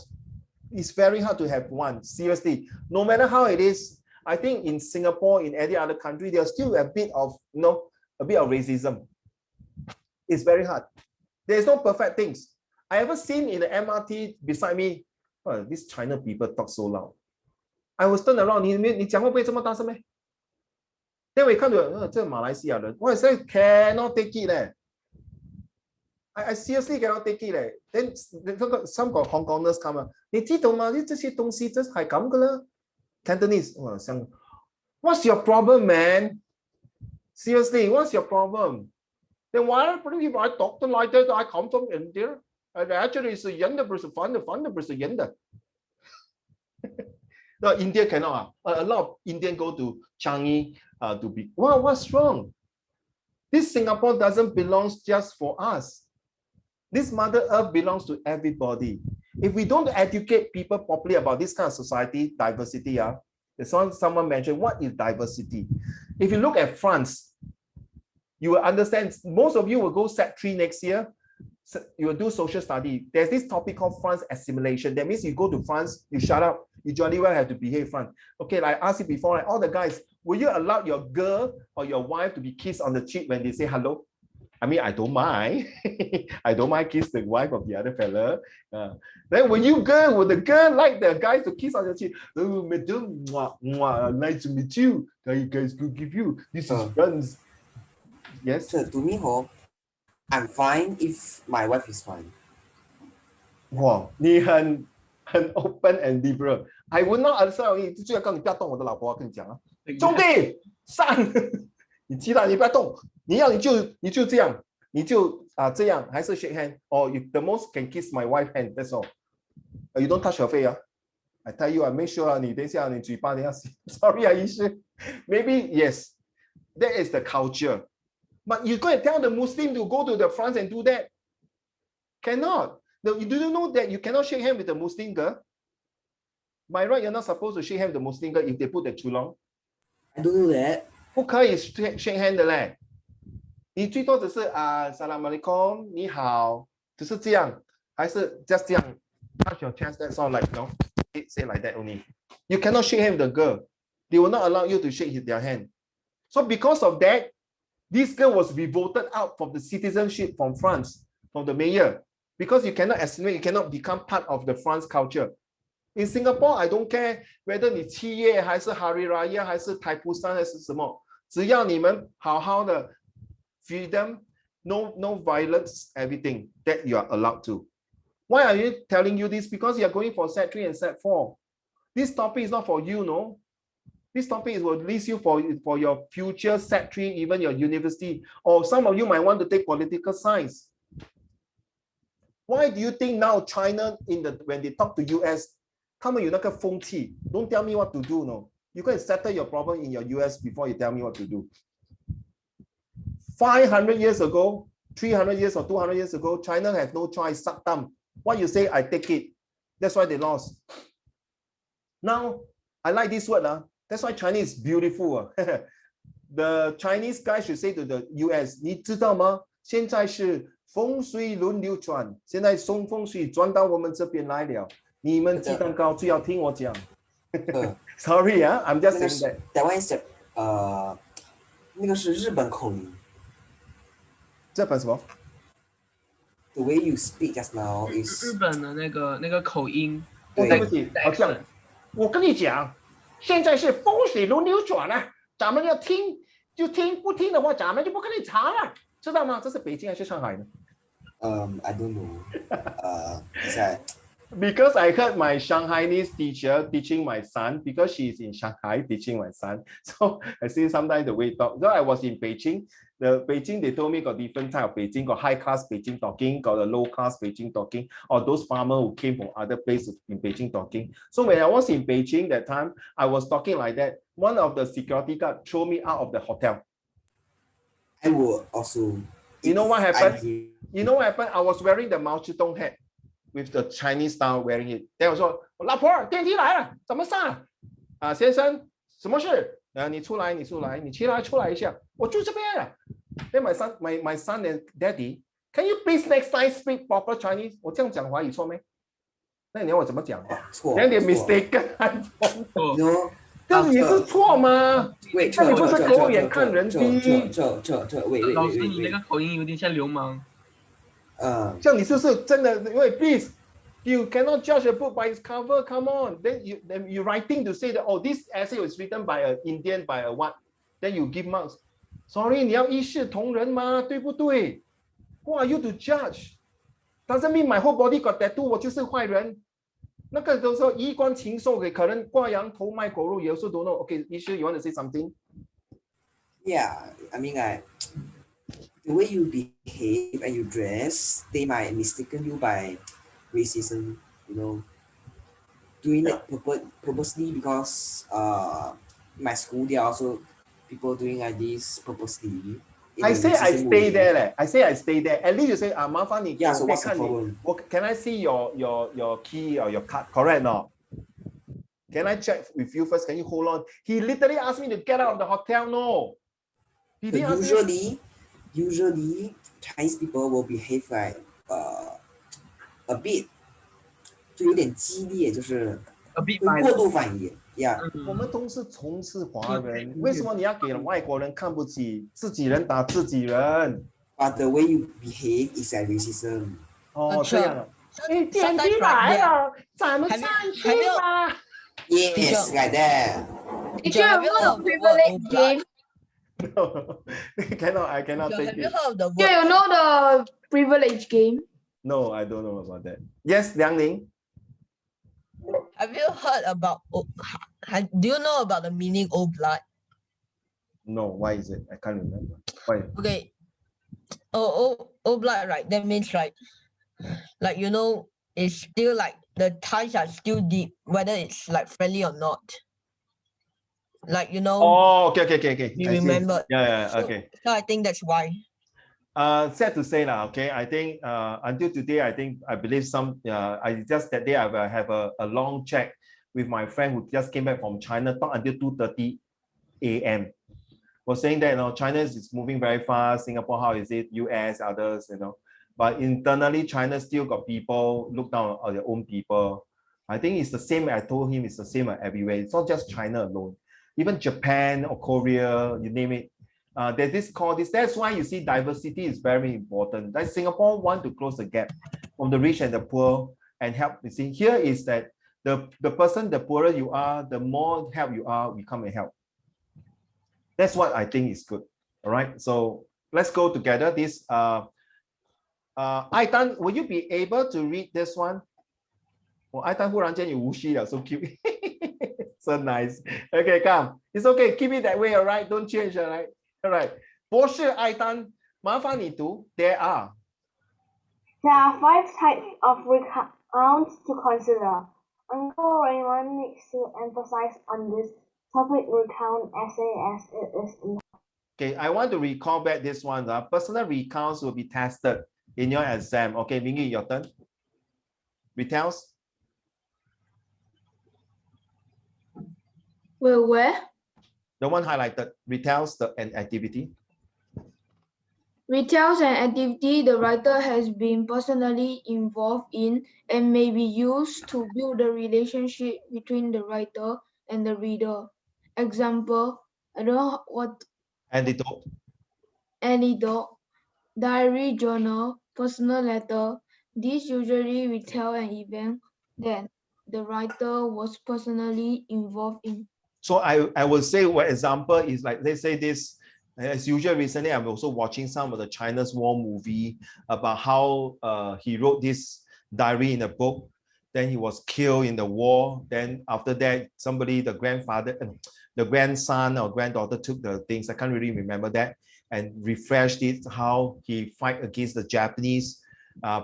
It's very hard to have one. Seriously, no matter how it is, I think in Singapore, in any other country, there's still a bit of racism. It's very hard. There's no perfect things. I ever seen in the MRT beside me, oh, these China people talk so loud. I was turned around. 你讲话不会这么大声咩？ Then we come to 这马来西亚人，我 say cannot take it 咧。I seriously cannot take it 咧。Then some Hong Kongers come 啊，你知道嗎？這些東西真係咁噶啦。Cantonese， 我想 ，What's your problem, man? Seriously, what's your problem? Then why people I talk like that? I come from India. Actually, it's 人的不是反的，反的不是人的。No, India cannot. A lot of Indian go to Changi to be. Wow, what's wrong? This Singapore doesn't belong just for us. This Mother Earth belongs to everybody. If we don't educate people properly about this kind of society, diversity, someone mentioned what is diversity. If you look at France, you will understand. Most of you will go Set 3 next year. So you will do social study. There's this topic called France assimilation. That means you go to France, you shut up, you jolly well have to behave France. Okay, like I asked you before, like, all the guys, will you allow your girl or your wife to be kissed on the cheek when they say hello? I mean, I don't mind. I don't mind kiss the wife of the other fella. Then would the girl like the guys to kiss on your cheek? Oh, madam, mwah, mwah, nice to meet you. You guys could give you. This is friends. Yes. So to me, I'm fine if my wife is fine. Wow, 你很 open and liberal. I would not answer you. 最要告你不要动我的老婆，跟你讲啊，兄弟，上，你知道你不要动，你要你就这样，你就这样，还是 shake hand, or you the most can kiss my wife hand. That's all. You don't touch her face. I tell you, I make sure 你等一下你嘴巴你要 sorry 啊，医师 maybe yes, that is the culture. But you go and tell the Muslim to go to the France and do that. Cannot. No, do you know that you cannot shake hand with the Muslim girl? By right, you're not supposed to shake hand with the Muslim girl if they put the chulong. I don't know that. 不可以 shake hand 的嘞。你最多只是Salam alaikum, 你好，只是这样，还是 just 这样 touch your chest, that's all, like, you know, say like that only. You cannot shake hand with the girl. They will not allow you to shake their hand. So because of that, this girl was revolted out from the citizenship from France, from the mayor, because you cannot assimilate, you cannot become part of the France culture. In Singapore, I don't care whether 你7月还是 Hari Raya 还是台普山还是什么，只要你们好好的 freedom, no violence, everything that you are allowed to. Why are you telling you this? Because you are going for Set 3 and Set 4. This topic is not for you, no. This topic will lead you for your future Set 3, even your university, or some of you might want to take political science. Why do you think now China when they talk to US, 他们有那个风气 don't tell me what to do, no. You can settle your problem in your US before you tell me what to do. 500 years ago, 300 years or 200 years ago, China had no choice, suck thumb. What you say, I take it. That's why they lost. Now, I like this word. That's why Chinese is beautiful. The Chinese guy should say to the US, 你知道吗？现在是风水轮流转，现在风水转到我们这边来了。你们鸡蛋糕最要听我讲。Sorry, I'm just saying that. That one is 那个是日本口音。日本什么 The way you speak just now is 日本的那个口音。对不起，好像我跟你讲，现在是风水轮流转了，咱们要听就听，不听的话咱们就不跟你查了，知道吗？这是北京还是上海呢？I don't know. Because I heard my Shanghainese teacher teaching my son, because she's in Shanghai teaching my son. So I see sometimes the way talk. So I was in Beijing. The Beijing, they told me got different type of Beijing, got high class Beijing talking, got a low class Beijing talking, or those farmers who came from other places in Beijing talking. So when I was in Beijing that time, I was talking like that. One of the security guard threw me out of the hotel. I will also. You know what happened? You know what happened? I was wearing the Mao Zedong hat with the Chinese style wearing it. Then I was like, 老婆，电梯来了，怎么上？先生，什么事？你出来，你出来一下，我住这边了。Then my son and daddy, can you please next time speak proper Chinese? 我这样讲华语错没？那你要我怎么讲？错。Then they mistaken. 这也是错吗？喂，那你不是狗眼看人低？喂，老师，你那个口音有点像流氓。像你是不是真的？因为 please, you cannot judge a book by its cover. Come on, then you writing to say that this essay was written by an Indian by a what? Then you give marks. Sorry, 你要一视同仁吗？对不对 ？Who are you to judge? Doesn't mean my whole body got tattoo 我就是坏人。那个都说衣冠禽兽，可能挂羊头卖狗肉，也是 don't know. Okay, Ishu, you want to say something? Yeah, I mean, the way you behave and you dress, they might mistaken you by racism. You know, doing it purposely because my school there are also people doing like this purposely. I say I stay there. I say I stay there. At least you say, 麻烦你 Yeah, so what's the problem? Can I see your key or your card? Correct or not? Can I check with you first? Can you hold on? He literally asked me to get out of the hotel. No. Usually Chinese people will behave like a bit 就有点激烈，就是会过度反应。Yeah. 我们都是从事华人，为什么你要给外国人看不起？自己人打自己人。But the way you behave is like racism. 哦，这样。电梯来了，咱们上去吧。Yes, like that. Did you have a privilege game? No, I cannot take it. Have you heard of the word? Yeah, you know the privilege game? No, I don't know about that. Yes, Liang Ling. Have you heard about? Do you know about the meaning old blood? No, why is it? I can't remember. Why? Okay. Old blood, right? That means like you know, it's still like the ties are still deep, whether it's like friendly or not. Like, you know, Oh, okay. you I see. remember. Yeah, So, okay. so I think that's why. Sad to say lah, okay. I think until today, I believe I just that day I will have a long chat with my friend who just came back from China, talk until 2:30 a.m. Was saying that, you know, China is moving very fast. Singapore, how is it? US, others, you know. But internally, China still got people look down on their own people. I think it's the same. I told him it's the same everywhere. It's not just China alone. Even Japan or Korea, you name it. There's this called this. That's why you see diversity is very important. Like Singapore want to close the gap from the rich and the poor and help. You see, here is that the person, the poorer you are, the more help you are, we come and help. That's what I think is good. All right. So let's go together. This Aitan, will you be able to read this one? Oh, Aitan 忽然间有无锡了, so cute. So nice. Okay, come. It's okay. Keep it that way, all right? Don't change, all right? All right. 博士艾丹，麻烦你读。There are 5 types of recounts to consider. Uncle Raymond needs to emphasize on this topic recount essay as it is in. Okay, I want to recall back this one. Personal recounts will be tested in your exam. Okay, Mingi, your turn. Retells. Well, where? The one highlighted. Retells an activity. Retells an activity the writer has been personally involved in and may be used to build the relationship between the writer and the reader. Example, I don't know what. Anecdote. Anecdote, diary, journal, personal letter. These usually retell an event that the writer was personally involved in. So I will say one example is like, let's say this, as usual, recently I'm also watching some of the China's war movie about how he wrote this diary in a book. Then he was killed in the war. Then after that, somebody, the grandson or granddaughter took the things. I can't really remember that and refreshed it, how he fight against the Japanese,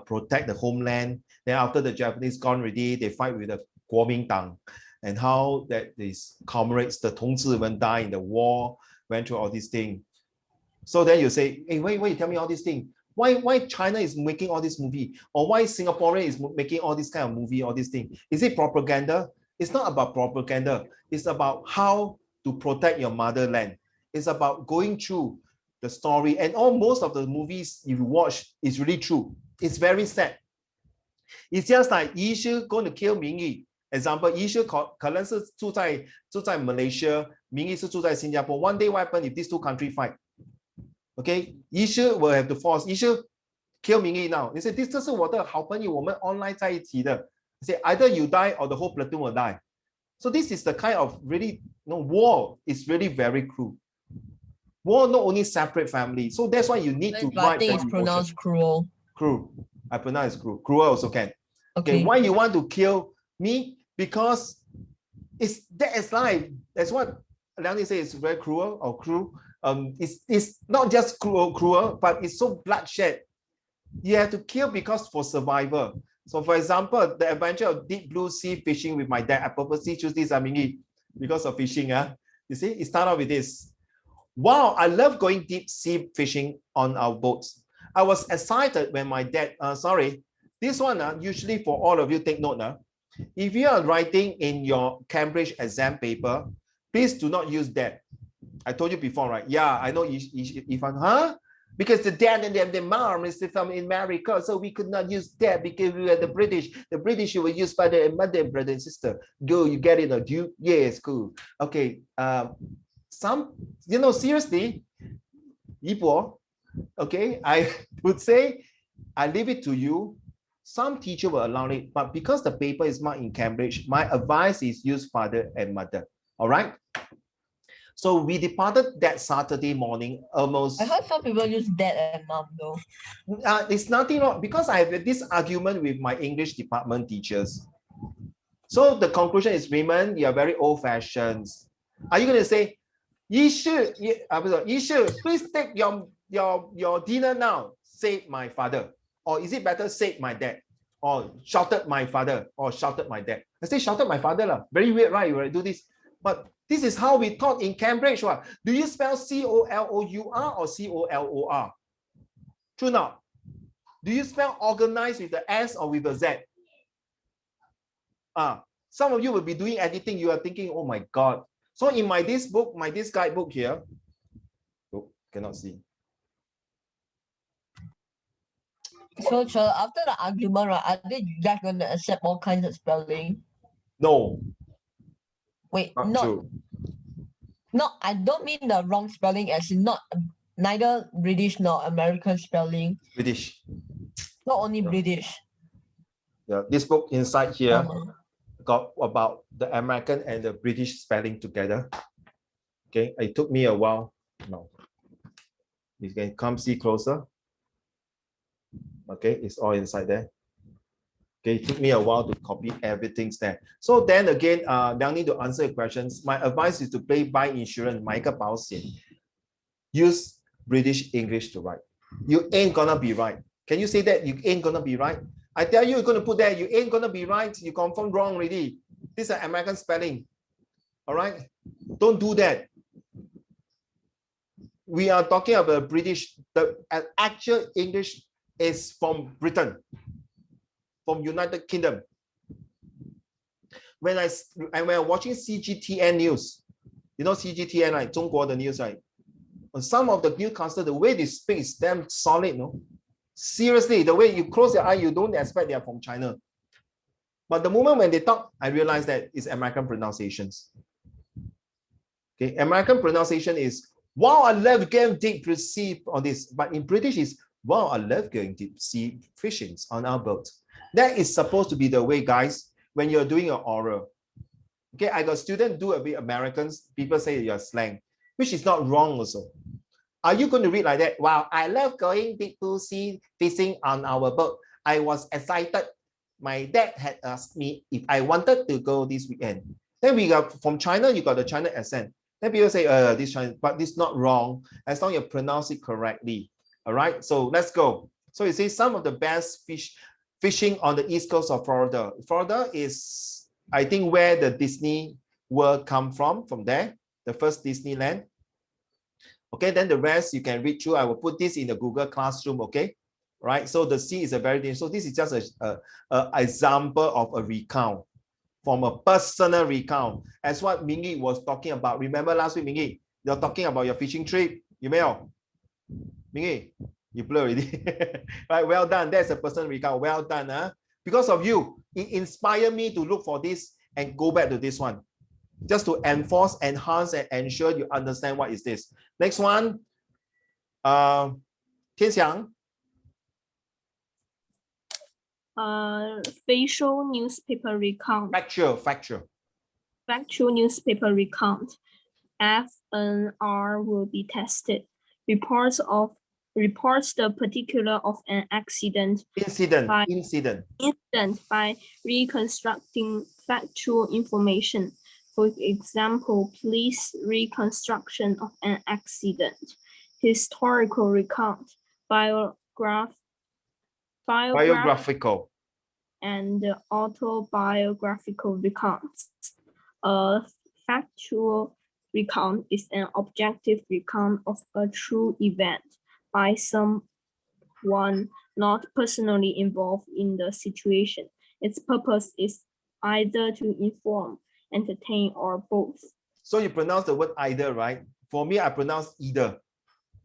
protect the homeland. Then after the Japanese gone already, they fight with the Kuomintang. And how that these comrades, the 同志们 die in the war, went through all these things. So then you say, hey, wait, tell me all these things. Why China is making all this movie? Or why Singaporean is making all this kind of movie, all these things? Is it propaganda? It's not about propaganda. It's about how to protect your motherland. It's about going through the story. And most of the movies you watch is really true. It's very sad. It's just like Yishu going to kill Mingyi. Example, Yishu 可能是住在 Malaysia, Mingyi 是住在新加坡. One day what happen if these two countries fight? Okay, Yishu will have to force Yishu kill Mingyi now. They say this 是我的好朋友，我们 online 在一起的. Say either you die or the whole platoon will die. So this is the kind of really, war is really very cruel. War not only separate family. So that's why you need to write. I think it's pronounced cruel. Cruel. I pronounce cruel. Cruel also can. Okay. Why you want to kill me? Because that is life. That's what Liang say is very cruel or cruel. It's not just cruel, but it's so bloodshed. You have to kill because for survival. So for example, the adventure of deep blue sea fishing with my dad. I purposely choose this because of fishing. You see, it started off with this. Wow, I love going deep sea fishing on our boats. I was excited when my dad, this one, usually for all of you take note. If you are writing in your Cambridge exam paper, please do not use that. I told you before, right? Yeah, I know Ifan, huh? Because the dad and the mom is from America, so we could not use that because we were the British. The British will use father and mother, brother and sister. Go, you get it, or do you? Yes, cool. Okay. Seriously, Yibo, okay, I would say, I leave it to you. Some teacher will allow it, but because the paper is marked in Cambridge, my advice is use father and mother. All right. So we departed that Saturday morning almost. I heard some people use dad and mom though. It's nothing wrong because I have this argument with my English department teachers. So the conclusion is, Raymond, you are very old-fashioned. Are you going to say, Yishu, please take your dinner now, say my father. Or is it better say my dad? or shouted my father, or shouted my dad. I say shouted my father lah. Very weird, right? You do this, but this is how we taught in Cambridge. What? Do you spell C-O-L-O-U-R or C-O-L-O-R? True now. Do you spell organized with the S or with the Z? Some of you will be doing editing. You are thinking, oh my God. So in this guidebook here, oh, cannot see. So, after the argument, right, are they just going to accept all kinds of spelling? No. Wait, not true. No, I don't mean the wrong spelling, as in neither British nor American spelling. British. Not only British. Yeah, this book inside here got about the American and the British spelling together. Okay, it took me a while. No, you can come see closer. Okay, it's all inside there. Okay, it took me a while to copy everything there. So then again, need to answer your questions. My advice is to buy insurance, 买个保险. Use British English to write. You ain't gonna be right. Can you say that? You ain't gonna be right. I tell you, you're gonna put that. You ain't gonna be right. You confirm wrong already. This is American spelling. All right, don't do that. We are talking about British. The actual English is from Britain, from United Kingdom. When I'm watching CGTN news, you know CGTN, right? 中国的 news, right? Some of the newscasters, the way they speak is damn solid, no? Seriously, the way you close your eye, you don't expect they are from China. But the moment when they talk, I realize that it's American pronunciations. Okay, American pronunciation is, wow, I love going deep sea on this. But in British is, wow, I love going deep sea fishing on our boat. That is supposed to be the way, guys, when you're doing an oral. Okay, I got students do a bit Americans, people say you're slang, which is not wrong also. Are you going to read like that? Wow, I love going deep sea fishing on our boat. I was excited. My dad had asked me if I wanted to go this weekend. Then we got from China, you got the China accent. Then people say, this China, but this is not wrong as long as you pronounce it correctly. All right, so let's go. So it says some of the best fishing on the east coast of Florida. Florida is, I think, where the Disney World come from there, the first Disneyland. Okay, then the rest you can read through. I will put this in the Google Classroom, okay? Right, so the sea is a very different. So this is just an example of a recount from a personal recount, as what Mingy was talking about. Remember last week, Mingy, you're talking about your fishing trip. You may have. Mingy, you blur already. Right, well done. That's a personal recount. Well done. Huh? Because of you, it inspired me to look for this and go back to this one. Just to enforce, enhance, and ensure you understand what is this. Next one, Tian Xiang. Facial newspaper recount. Factual newspaper recount. FNR will be tested. Reports the particular of an incident by reconstructing factual information. For example, police reconstruction of an accident, historical recount, biographical and autobiographical recounts. A factual recount is an objective recount of a true event by someone not personally involved in the situation. Its purpose is either to inform, entertain, or both. So you pronounce the word either, right? For me, I pronounce either.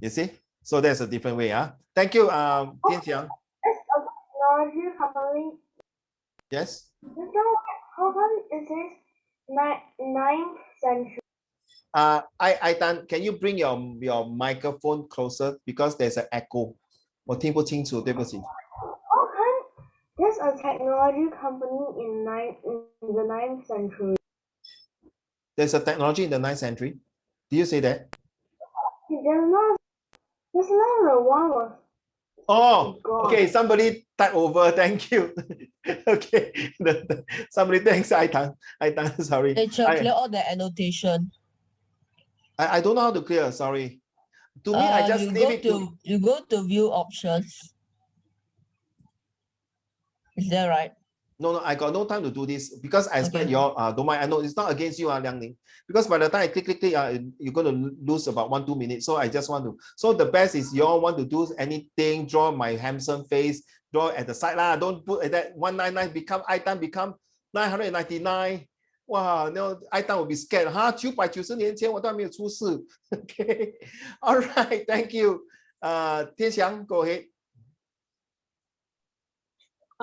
You see? So there's a different way. Thank you, Tian Xiang. Technology company. Yes. How come it says 9th century? Aitan, can you bring your microphone closer because there's an echo. 我听不清楚，对不起。 How come there's a technology company in the 9th century? There's a technology in the 9th century. Did you say that? There's not the one was. Oh, okay. Somebody type over. Thank you. Okay. Somebody thanks Aitan. Aitan, sorry. Clear all the annotation. I don't know how to clear. Sorry. To me, I just leave it to. You go to view options. Is that right? No, I got no time to do this because I expect Okay. you all don't mind. I know it's not against you, Liang Ning. Because by the time I click, you're going to lose about 1-2 minutes. So I just want to. So the best is you all want to do anything, draw my handsome face, draw at the side lah. Don't put that 199 become item become 999. Wow, no, item will be scared. 990年前我都还没有出世。Okay, all right, thank you. 天祥 go ahead.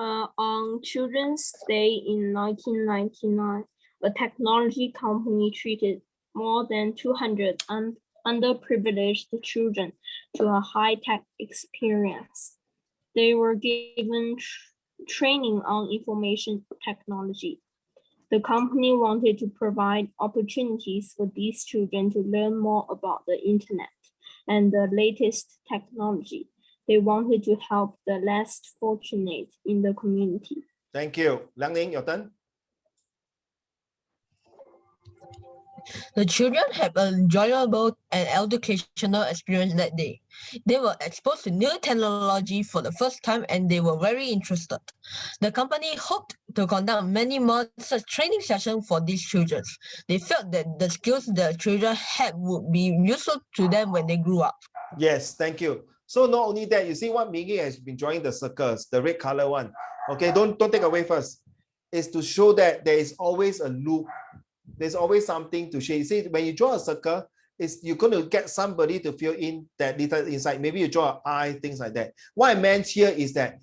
On Children's Day in 1999, a technology company treated more than 200 underprivileged children to a high-tech experience. They were given training on information technology. The company wanted to provide opportunities for these children to learn more about the internet and the latest technology. They wanted to help the less fortunate in the community. Thank you. Liang Ning, your turn. The children had an enjoyable and educational experience that day. They were exposed to new technology for the first time and they were very interested. The company hoped to conduct many more such training sessions for these children. They felt that the skills the children had would be useful to them when they grew up. Yes, thank you. So not only that, you see what Miggy has been drawing the circles, the red color one. Okay, don't take away first. Is to show that there is always a loop. There's always something to show. You see, when you draw a circle, you're going to get somebody to fill in that little inside. Maybe you draw an eye, things like that. What I meant here is that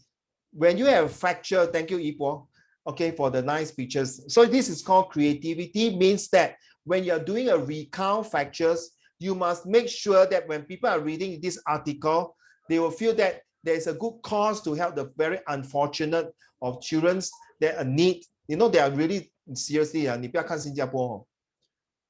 when you have fracture, thank you, Ipo, okay, for the nice pictures. So this is called creativity, means that when you're doing a recount fractures, you must make sure that when people are reading this article, they will feel that there's a good cause to help the very unfortunate of children that are need. You know, they are really seriously. 你不要看新加坡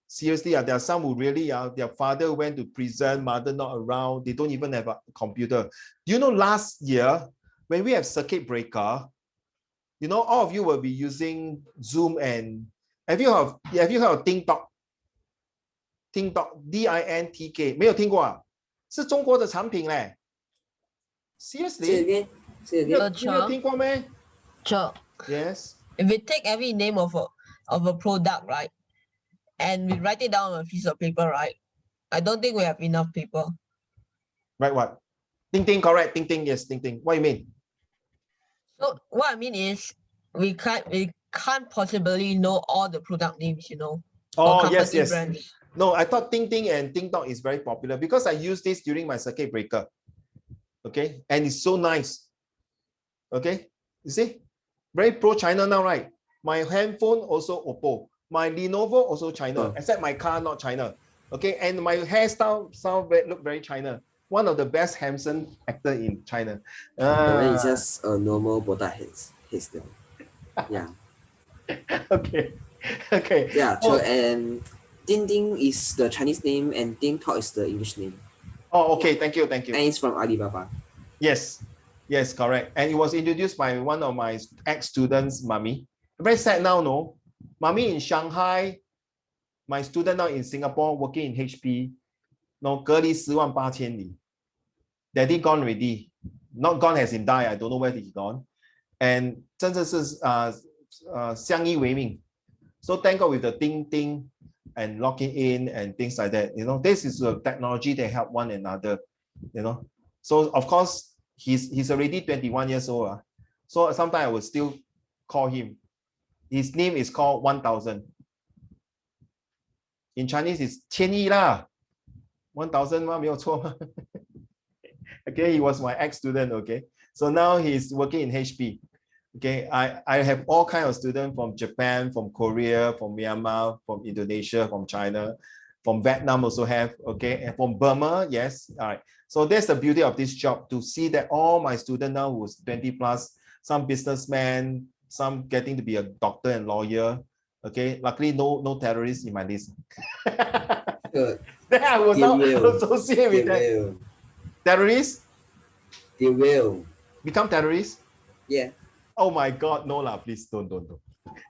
seriously, there are some who really their father went to prison, mother not around, they don't even have a computer. You know, last year when we have circuit breaker, you know, all of you will be using Zoom and have you heard of TikTok? TikTok, DINTK 没有听过啊？是中国的产品嘞。Seriously? 你没有听过咩？ Sure. Yes. If we take every name of a product, right, and we write it down on a piece of paper, right, I don't think we have enough people. Right, what? Ting Ting, correct. Ting Ting, yes, Ting Ting. What do you mean? So what I mean is we can't possibly know all the product names, you know. Oh, yes. Brands. No, I thought Ting Ting and TikTok is very popular because I use this during my circuit breaker. Okay, and it's so nice. Okay, you see, very pro China now, right? My handphone also Oppo, my Lenovo also China, except my car not China. Okay, and my hairstyle look very China. One of the best handsome actor in China. It's just a normal product hairstyle. Yeah. Okay. Yeah, so and Ding Ding is the Chinese name and TikTok is the English name. Oh, okay. Thank you. And it's from Alibaba. Yes, correct. And it was introduced by one of my ex-students, Mummy. Very sad now, no? Mummy in Shanghai, my student now in Singapore working in HP. No, 隔离108000里. Daddy gone already. Not gone as in die. I don't know where he's gone. And 真的是相依为命. So thank God with the Ting Ting and locking in and things like that. You know, this is a technology that help one another. You know, so of course he's already 21 years old. So sometimes I will still call him. His name is called 1000. In Chinese is 千亿啦. 1000 吗？没有错吗？ Okay, he was my ex-student. Okay, so now he's working in HP. Okay, I have all kinds of students from Japan, from Korea, from Myanmar, from Indonesia, from China, from Vietnam also have. Okay, and from Burma, yes. All right. So that's the beauty of this job, to see that all my students now who's 20 plus, some businessmen, some getting to be a doctor and lawyer. Okay, luckily no terrorists in my list. Then I will not associate with that. Terrorists? They will become terrorists? Yeah. Oh my God, no lah, please don't do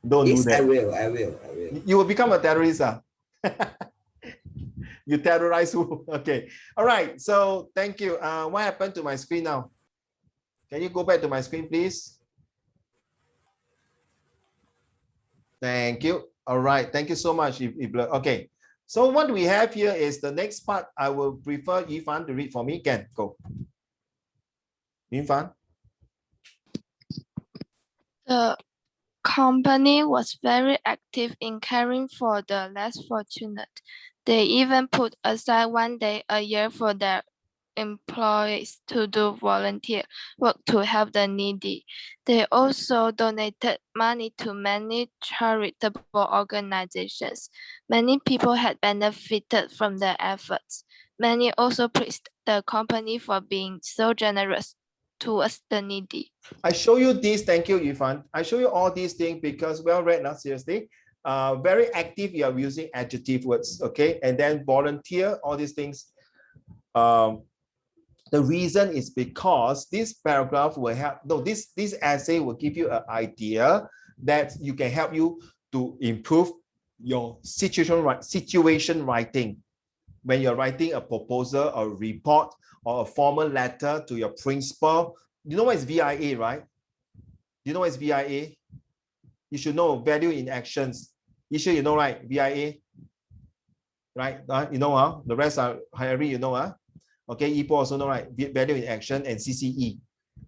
that. I will. You will become a terrorist. You terrorize who? Okay. All right. So thank you. What happened to my screen now? Can you go back to my screen, please? Thank you. All right. Thank you so much. Okay. So what we have here is the next part. I will prefer Yifan to read for me. Can go. Yifan. The company was very active in caring for the less fortunate. They even put aside one day a year for their employees to do volunteer work to help the needy. They also donated money to many charitable organizations. Many people had benefited from their efforts. Many also praised the company for being so generous towards the needy. I show you this. Thank you, Yifan. I show you all these things because well read now, seriously. Very active, you are using adjective words, okay? And then volunteer, all these things. The reason is because this paragraph will help, no, this essay will give you an idea that you can help you to improve your situation writing. When you're writing a proposal or a report or a formal letter to your principal, you know what is VIA, right? You know what is VIA? You should know value in actions. You sure you know, right? VIA, right? You know, the rest are Harry, you know, okay, Ipo also know, right? Value in action and CCE.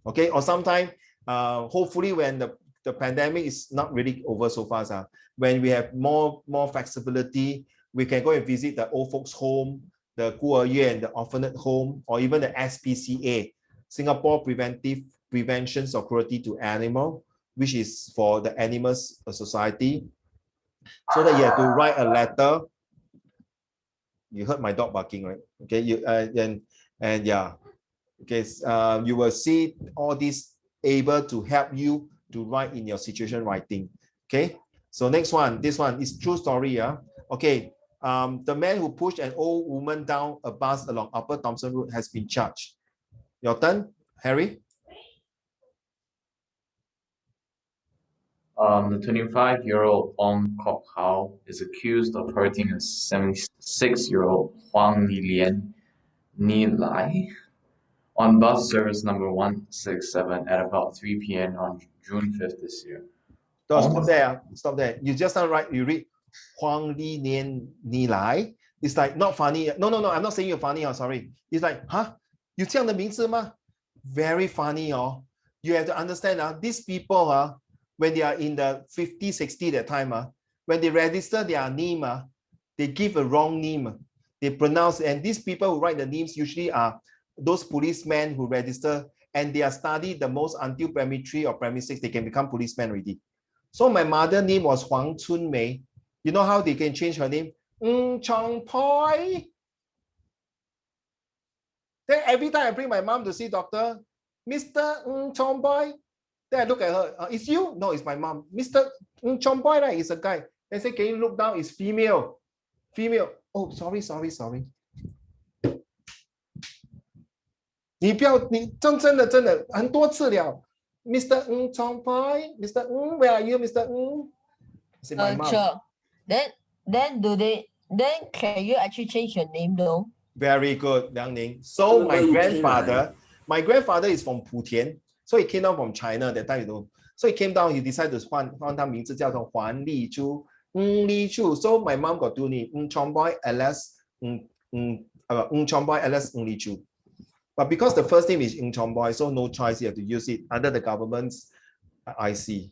Okay, or sometime, hopefully when the pandemic is not really over so fast, when we have more flexibility, we can go and visit the old folks home, the 孤儿院, the orphanage home, or even the SPCA, Singapore Prevention of Cruelty to Animal, which is for the Animals Society, so that you have to write a letter. You heard my dog barking, right? Okay, and yeah, okay, you will see all these able to help you to write in your situation writing. Okay, so next one, this one is true story. Yeah, okay. The man who pushed an old woman down a bus along Upper Thomson Road has been charged. Your turn, Harry. The 25-year-old Ong Kok Hao is accused of hurting a 76-year-old Huang Lilian Ni Lai on bus service number 167 at about 3 p.m. on June 5th this year. Stop there. Stop there. You just not right. You read Huang Lilian Ni Lai. It's like not funny. No. I'm not saying you're funny. Sorry. It's like, huh? You 这样的名字吗? Very funny. You have to understand. These people, when they are in the 50, 60 that time, when they register their name, they give a wrong name. They pronounce, and these people who write the names usually are those policemen who register, and they are studied the most until primary 3 or primary 6, they can become policemen already. So my mother's name was Huang Chun Mei. You know how they can change her name? Chong Poi. Then every time I bring my mom to see doctor, Mr. Chong Poi. Then I look at her. It's you? No, it's my mom. Mr. Chong Poi, right? Is a guy. They say, can you look down? It's female. Female. Oh, sorry. 你不要，你真的很多次了。Mr. Chong Poi, Mr. where are you, Mr. It's my mom. Sure. Then can you actually change your name though? Very good, Liang Ning. So my grandfather is from Putian, so he came down from China that time, you know. So he came down, he decided to 换他名字叫做黄立柱, Li Chu. So my mom got two names, Chong Poi alias Chong Poi alias Li Chu. But because the first name is Chong Poi, so no choice, you have to use it under the government's IC.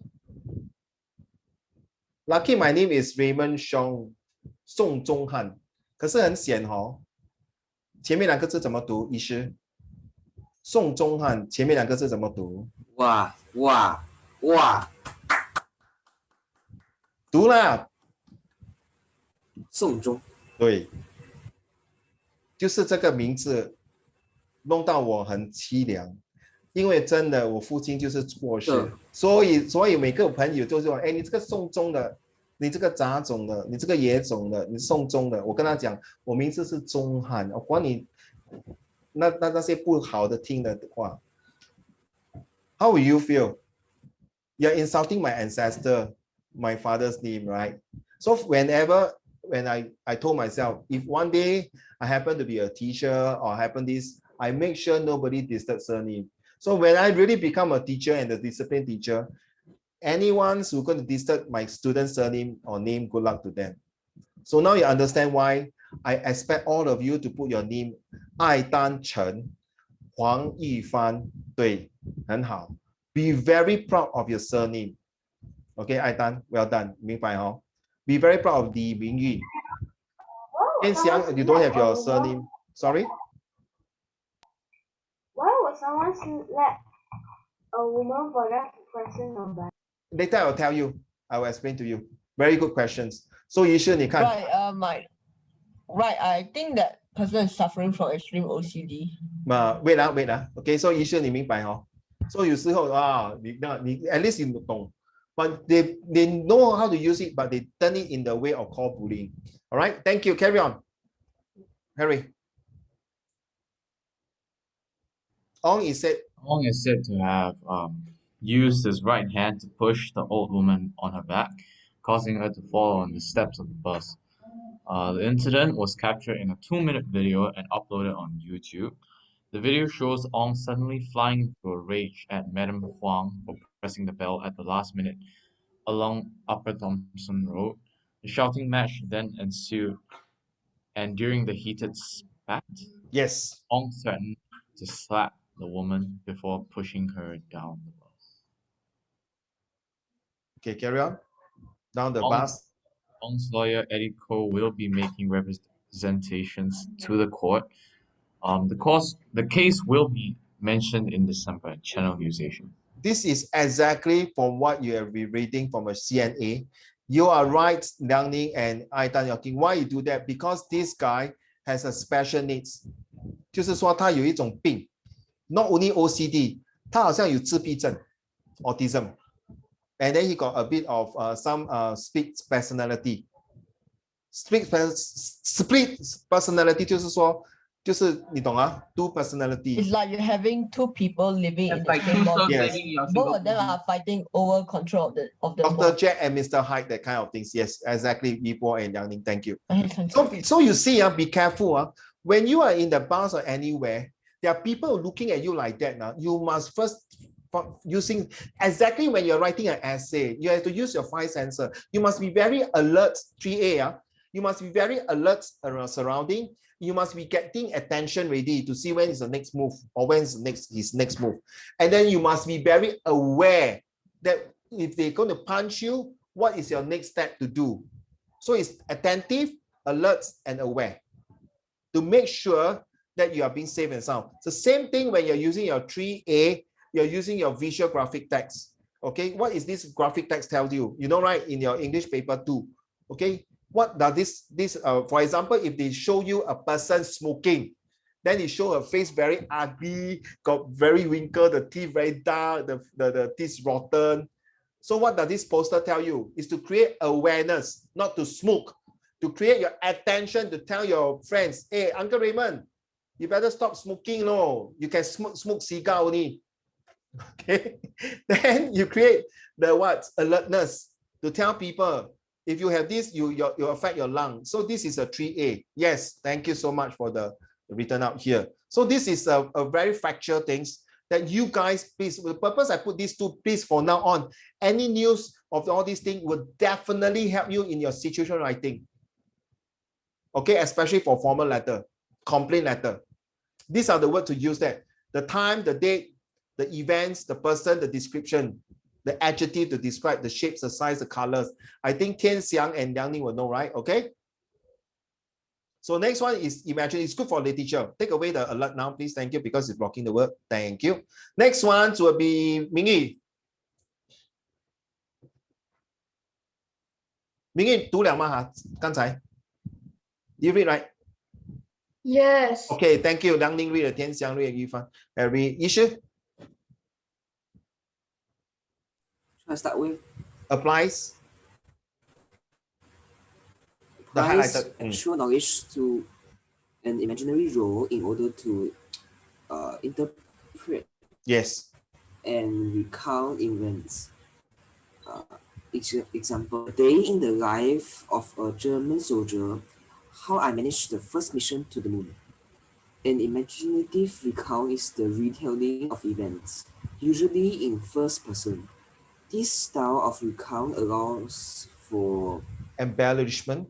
Lucky my name is Raymond Xiong, Song Zhonghan. 可是很险前面两个字怎么读？医师，宋钟汉前面两个字怎么读？哇，读啦，宋钟。对，就是这个名字弄到我很凄凉，因为真的我父亲就是过世，所以每个朋友都说，哎，你这个宋钟的。你这个杂种的，你这个野种的，你宋钟的，我跟他讲，我名字是钟汉，我管你那些不好的听的话。How will you feel? You're insulting my ancestor, my father's name, right? So when I told myself, if one day I happen to be a teacher or happen this, I make sure nobody disturbs surname. So when I really become a teacher and a discipline teacher, anyone who's going to disturb my student's surname or name, good luck to them. So now you understand why I expect all of you to put your name 艾丹陈 黄玉帆，对，很好。Be very proud of your surname. Okay, 艾丹 well done. 明白哦。Be very proud of the 名誉。天祥 you don't have your surname. Sorry? Why would someone select a woman for that person number? Later I will tell you. I will explain to you. Very good questions. So 于是你看 Right, I think that person is suffering from extreme OCD. wait. Okay, so 于是你明白哦。So 有时候你 at least you 懂。But they know how to use it, but they turn it in the way of called bullying. All right, thank you. Carry on. Harry. Ong is said to have used his right hand to push the old woman on her back, causing her to fall on the steps of the bus. The incident was captured in a 2-minute video and uploaded on YouTube. The video shows Ong suddenly flying into a rage at Madame Huang for pressing the bell at the last minute along Upper Thompson Road. The shouting match then ensued, and during the heated spat, yes, Ong threatened to slap the woman before pushing her down the bus. Okay, carry on. Down the bus. Ong's lawyer Eddie Ko will be making representations to the court. The case will be mentioned in December at Channel News Asia. This is exactly from what you have been reading from a CNA. You are right, Liang Ning and Aidan Yoking. Why you do that? Because this guy has a special needs. 就是说他有一种病 not only OCD, 他好像有自闭症 autism. And then he got a bit of some split personality. Split personality 就是说就是你懂啊 two personality. It's like you're having two people living in the same body. Yes. Both of them are fighting over control of the Dr. Jack and Mr. Hyde, that kind of things. Yes, exactly. Yibo and Liang Ning, thank you. Okay, so you see, be careful. When you are in the bus or anywhere, there are people looking at you like that. Now, you must first using exactly when you're writing an essay, you have to use your 5 senses. You must be very alert. 3A. You must be very alert around surrounding. You must be getting attention ready to see when is the next move or when is his next move. And then you must be very aware that if they're going to punch you, what is your next step to do? So it's attentive, alert, and aware to make sure that you are being safe and sound. It's the same thing when you're using your 3A, you're using your visual graphic text. Okay, what is this graphic text tell you? You know, right, in your English paper too. Okay, what does this for example, if they show you a person smoking, then they show a face very ugly, got very wrinkled, the teeth very dark, the teeth rotten. So what does this poster tell you? Is to create awareness, not to smoke, to create your attention, to tell your friends, hey, Uncle Raymond, you better stop smoking, no, you can smoke cigar only. Okay, then you create the what alertness to tell people if you have this, you affect your lungs. So this is a 3A. Yes, thank you so much for the written out here. So this is a very factual things that you guys please. The purpose I put these two, please for now on. Any news of all these things will definitely help you in your situation writing. Okay, especially for formal letter, complaint letter. These are the words to use that. The time, the date, the events, the person, the description, the adjective to describe the shapes, the size, the colors. I think Tian Xiang and Liang Ning will know, right? Okay. So next one is imagine. It's good for literature. Take away the alert now, please. Thank you, because it's blocking the word. Thank you. Next one will be Mingyi. Mingyi 读了吗哈？刚才 you read right? Yes. Okay, thank you. Liang Ning read, Tian Xiang read, Yifan read. Yishu? Should I start with? Applies. The highlighted. Actual knowledge to an imaginary role in order to interpret. Yes. And recount events. Example, a day in the life of a German soldier, how I managed the first mission to the moon. An imaginative recount is the retelling of events, usually in first person. This style of recount allows for embellishment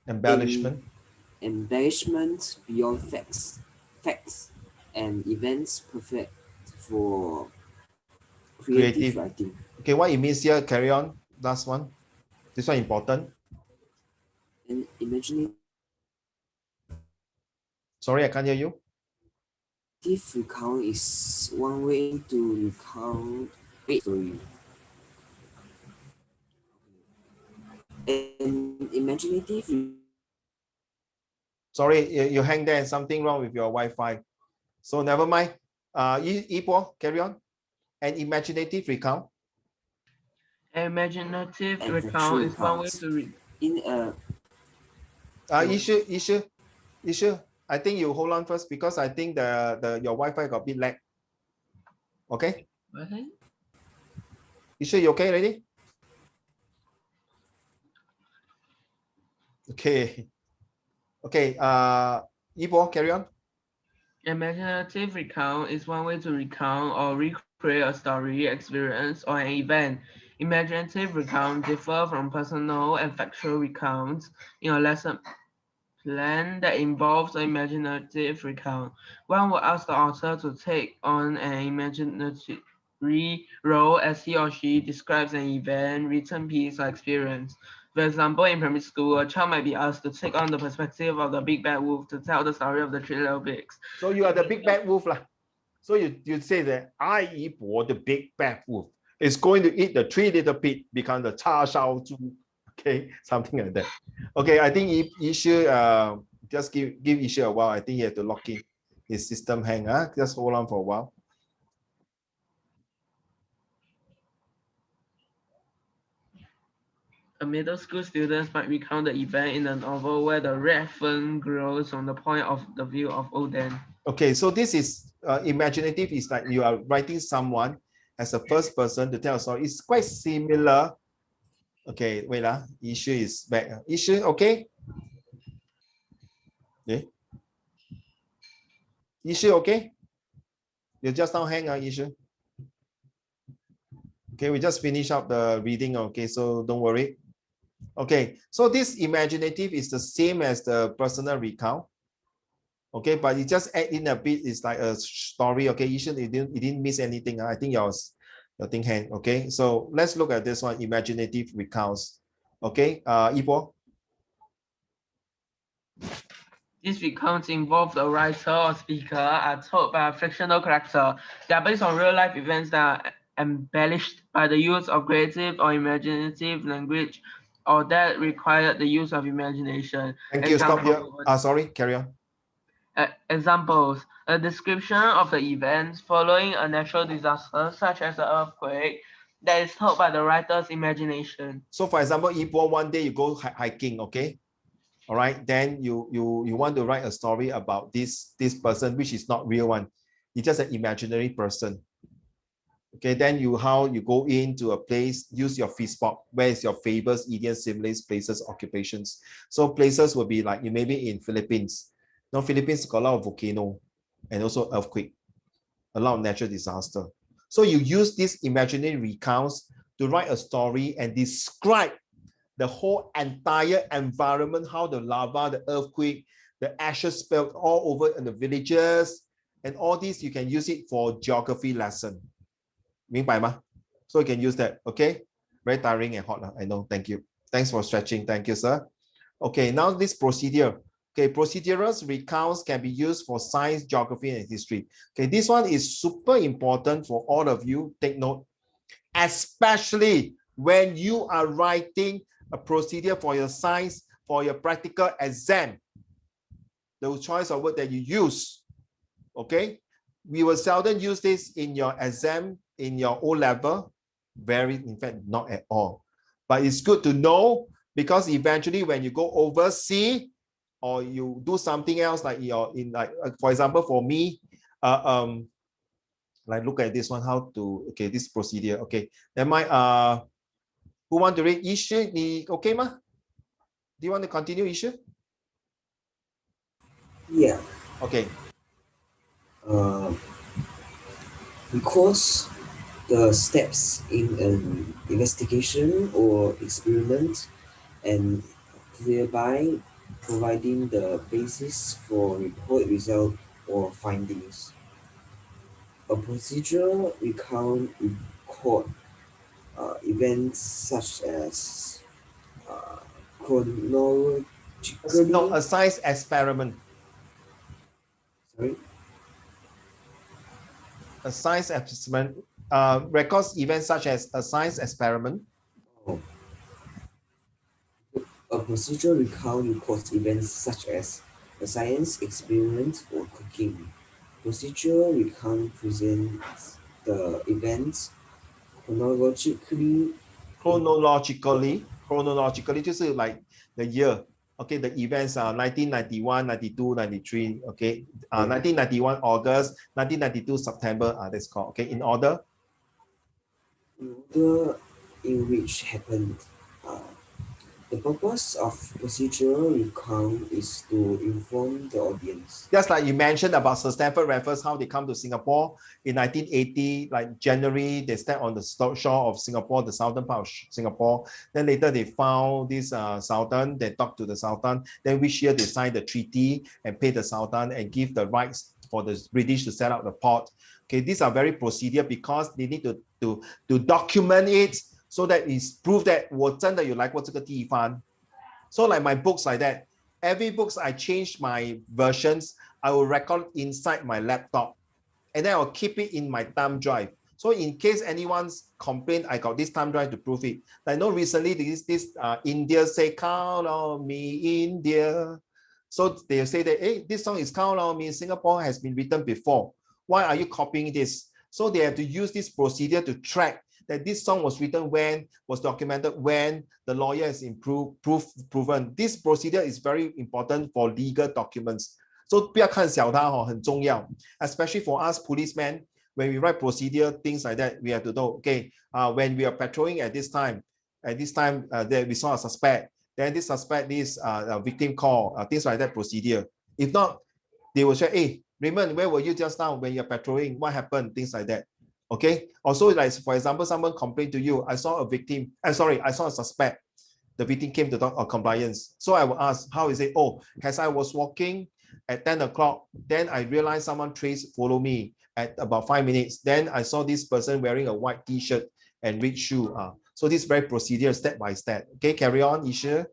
embellishment beyond facts and events perfect for creative writing. Okay, what it means here, carry on. Last one. This one important. And imaginative Sorry, I can't hear you. recount is one way to recount a story. And imaginative. Sorry, you hang there and something wrong with your Wi-Fi. So never mind. Ipo, carry on. An imaginative recount. Imaginative recount is one way to read. In a issue. I think you hold on first because I think your Wi-Fi got a bit lag. Okay. Okay. Issue, you okay already? Okay. Okay. Ipo, carry on. Imaginative recount is one way to recount or recreate a story, experience, or an event. Imaginative recount differ from personal and factual recounts in a lesson plan that involves an imaginative recount. One will ask the author to take on an imaginary role as he or she describes an event, written piece, or experience. For example, in primary school, a child might be asked to take on the perspective of the big bad wolf to tell the story of the three little pigs. So you are the big bad wolf lah. So you say that I Yibo, the big bad wolf, is going to eat the three little pig, become the cha shao zhu. Okay, something like that. Okay, I think Ishu just give Ishu a while. I think he had to lock in his system hang. Just hold on for a while. A middle school student might recount the event in a novel where the red fern grows from the point of the view of Odin. Okay, so this is imaginative. Is like you are writing someone as a first person to tell a story. It's quite similar. Okay, wait lah. Issue is back. Issue, okay? Okay. Issue, okay? You just now hang on, Issue. Okay, we just finish up the reading. Okay, so don't worry. Okay, so this imaginative is the same as the personal recount. Okay, but you just add in a bit. It's like a story. Okay, Issue, you didn't miss anything. I think your thing hang. Okay, so let's look at this one, imaginative recounts. Okay, Ipo. These recounts involve the writer or speaker are told by a fictional character. They are based on real life events that are embellished by the use of creative or imaginative language, or that required the use of imagination. Thank you. Stop here. Sorry, carry on. Examples: a description of the events following a natural disaster, such as an earthquake, that is told by the writer's imagination. So, for example, Ipo, one day you go hiking, okay? All right, then you want to write a story about this person, which is not real one. It's just an imaginary person. Okay, then how you go into a place, use your feedspot. Where is your favors, idioms, similes, places, occupations? So places will be like you maybe in Philippines. Now Philippines got a lot of volcano and also earthquake, a lot of natural disaster. So you use these imaginary recounts to write a story and describe the whole entire environment, how the lava, the earthquake, the ashes spilled all over in the villages, and all these you can use it for geography lesson. 明白吗? So you can use that, okay? Very tiring and hot, I know, thank you. Thanks for stretching, thank you, sir. Okay, now this procedure. Okay, procedural recounts can be used for science, geography, and history. Okay, this one is super important for all of you, take note, especially when you are writing a procedure for your science, for your practical exam, the choice of word that you use, okay? We will seldom use this in your exam, in your O level, in fact, not at all. But it's good to know because eventually when you go overseas or you do something else like for example, for me, like look at this one, how to, okay, this procedure, okay. Then who want to read? Issue, okay ma? Do you want to continue, Issue? Yeah. Okay. Because the steps in an investigation or experiment and thereby providing the basis for report result or findings. A procedure record events such as uh, No, chronologically. a science experiment. Sorry. A science experiment records events such as a science experiment. Oh. A procedure records events such as a science experiment or cooking. Procedure recount presents the events chronologically. Chronologically 就是 like the year. Okay, the events are 1991, 92, 93. Okay, 1991 August, 1992 September. That's called. Okay, in order. In order in which happened. The purpose of procedural recount is to inform the audience. Just like you mentioned about Sir Stamford Raffles, how they come to Singapore in 1980, like January, they step on the shore of Singapore, the southern part of Singapore. Then later they found this Sultan, they talked to the Sultan. Then which year they signed the treaty and pay the Sultan and give the rights for the British to set up the port. Okay, these are very procedure because they need to document it so that it's proof that 我真的有来过这个地方. So like my books like that, every books I change my versions, I will record inside my laptop and then I'll keep it in my thumb drive. So in case anyone's complained, I got this thumb drive to prove it. I know recently this India say, count on me, India. So they say that, hey, this song is Count on Me, Singapore has been written before. Why are you copying this? So they have to use this procedure to track that this song was written when, was documented when, the lawyer has proven. This procedure is very important for legal documents. So 不要看小它很重要 especially for us policemen, when we write procedure, things like that, we have to know, okay, when we are patrolling at this time that we saw a suspect, then this suspect is a victim call, things like that procedure. If not, they will say, hey, Raymond, where were you just now when you're patrolling? What happened? Things like that. Okay. Also, like for example, someone complained to you, I saw a victim. I saw a suspect. The victim came to talk compliance. So I will ask, how is it? Oh, as I was walking at 10 o'clock, then I realized someone follow me at about 5 minutes. Then I saw this person wearing a white t-shirt and red shoe. So this is very procedure, step by step. Okay, carry on, Isha.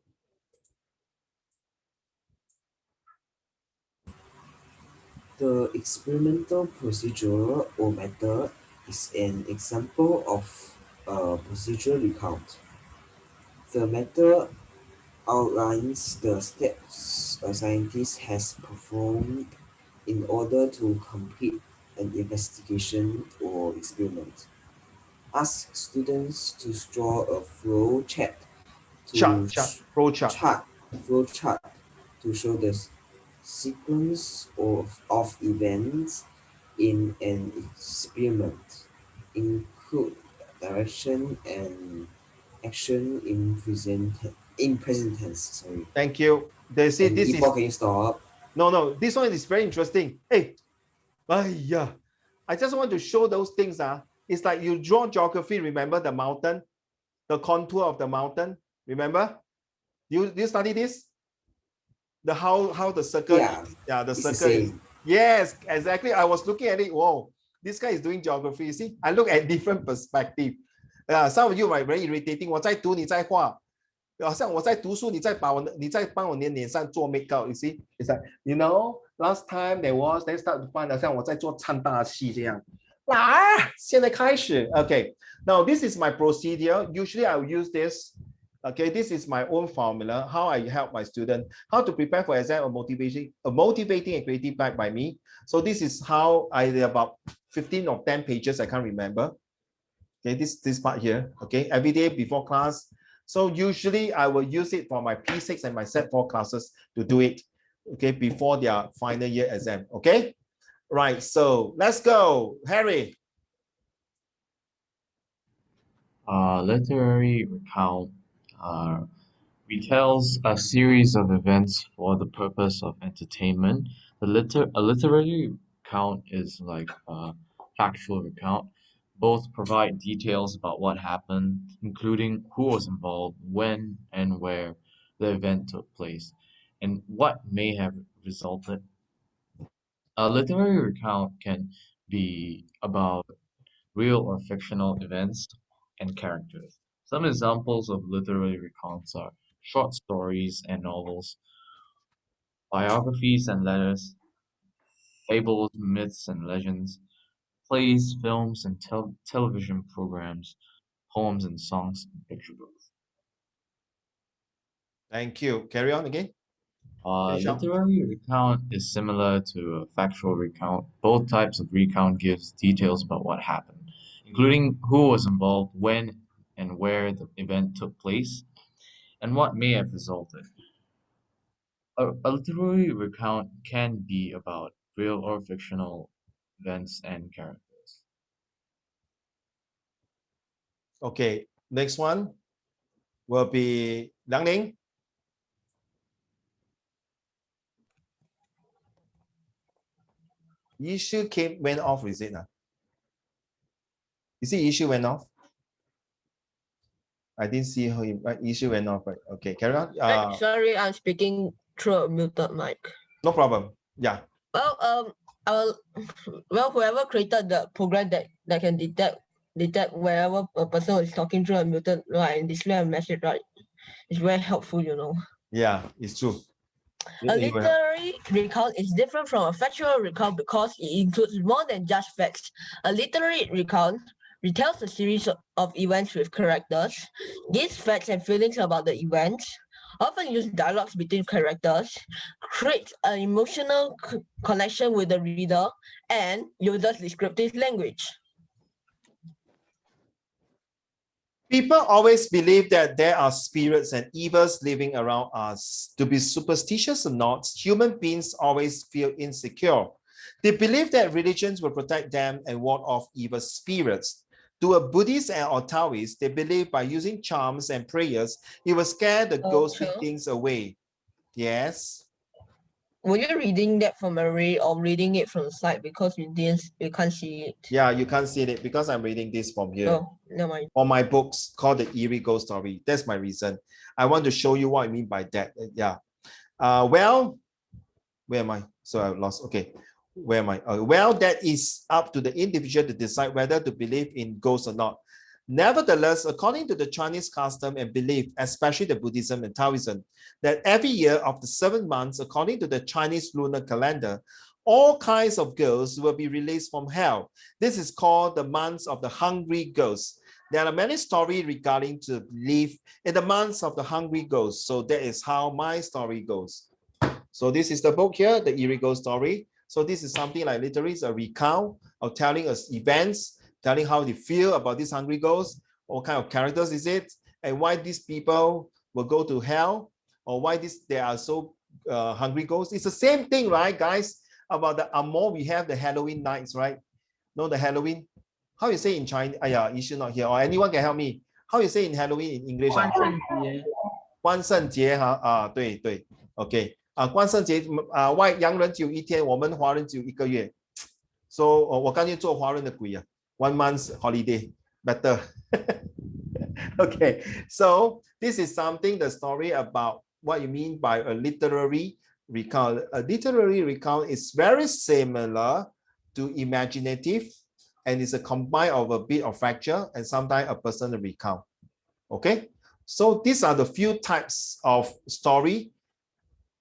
The experimental procedure or method is an example of a procedural recount. The method outlines the steps a scientist has performed in order to complete an investigation or experiment. Ask students to draw a flow chart to show the sequence of events in an experiment, include direction and action in present tense. Sorry. Thank you. They say this is. Can you stop? No. This one is very interesting. Hey, yeah. I just want to show those things. It's like you draw geography. Remember the mountain, the contour of the mountain. Remember? You study this? The how the circle. Yeah, the circle is. Yes, exactly. I was looking at it. Whoa, this guy is doing geography. You see, I look at different perspective. Some of you might very irritating. 我在读你在画，好像我在读书，你在帮我的脸上做 makeup. You see, it's like last time there was they start to find 好像我在做唱大戏这样。现在开始 Okay, now this is my procedure. Usually I will use this. Okay, this is my own formula, how I help my student, how to prepare for exam, a motivating and creative guide by me. So this is how I did about 15 or 10 pages, I can't remember. Okay, this part here, okay, every day before class. So usually I will use it for my P6 and my Set 4 classes to do it, okay, before their final year exam, okay? Right, so let's go, Harry. Literary recount retells a series of events for the purpose of entertainment. A literary recount is like a factual recount, Both provide details about what happened, including who was involved, when and where the event took place, and what may have resulted. A literary recount can be about real or fictional events and characters. Some examples of literary recounts are short stories and novels, biographies and letters, fables, myths and legends, plays, films, and television programs, poems and songs, and picture books. Thank you. Carry on again. Finish up. Literary recount is similar to a factual recount. Both types of recount gives details about what happened, including who was involved, when and where the event took place, and what may have resulted. A literary recount can be about real or fictional events and characters. Okay, next one will be Liang Ling. Issue went off, is it? You see issue went off? I didn't see her. Issue went off, right? Okay, carry on. Sorry, I'm speaking through a muted mic. No problem. Yeah. Well, whoever created the program that can detect wherever a person is talking through a muted mic and display a message, right? It's very helpful, you know. Yeah, it's true. A literary recount is different from a factual recount because it includes more than just facts. A literary recount retells a series of events with characters. These facts and feelings about the events, often use dialogues between characters, create an emotional connection with the reader, and uses descriptive language. People always believe that there are spirits and evils living around us. To be superstitious or not, human beings always feel insecure. They believe that religions will protect them and ward off evil spirits. To a Buddhist or Taoist, they believe by using charms and prayers, it will scare the ghostly things away. Yes. Were you reading that from a read or reading it from the side because you can't see it? Yeah, you can't see it because I'm reading this from here. Oh, never mind. On my books called the Eerie Ghost Story. That's my reason. I want to show you what I mean by that. Yeah. Well, where am I? So I lost. Okay. Where am I? Well, that is up to the individual to decide whether to believe in ghosts or not. Nevertheless, according to the Chinese custom and belief, especially the Buddhism and Taoism, that every year of the 7 months, according to the Chinese lunar calendar, all kinds of ghosts will be released from hell. This is called the months of the hungry ghosts. There are many stories regarding to belief in the months of the hungry ghosts. So that is how my story goes. So this is the book here, the Eerie Ghost Story. So this is something like literally a recount of telling us events, telling how they feel about these hungry ghosts, what kind of characters is it, and why these people will go to hell, or why they are so hungry ghosts. It's the same thing, right, guys? About the Amor, we have the Halloween nights, right? No, the Halloween. How you say in Chinese? Yeah, you should not hear. Or anyone can help me. How you say in Halloween in English? 万圣节哈对对 ，OK 万圣节外洋人只有一天，我们华人只有1个月。So 我干脆做华人的鬼啊 ，1 month holiday better 。Okay, so this is something the story about what you mean by a literary recount. A literary recount is very similar to imaginative, and it's a combine of a bit of factual and sometimes a personal recount. Okay, so these are the few types of story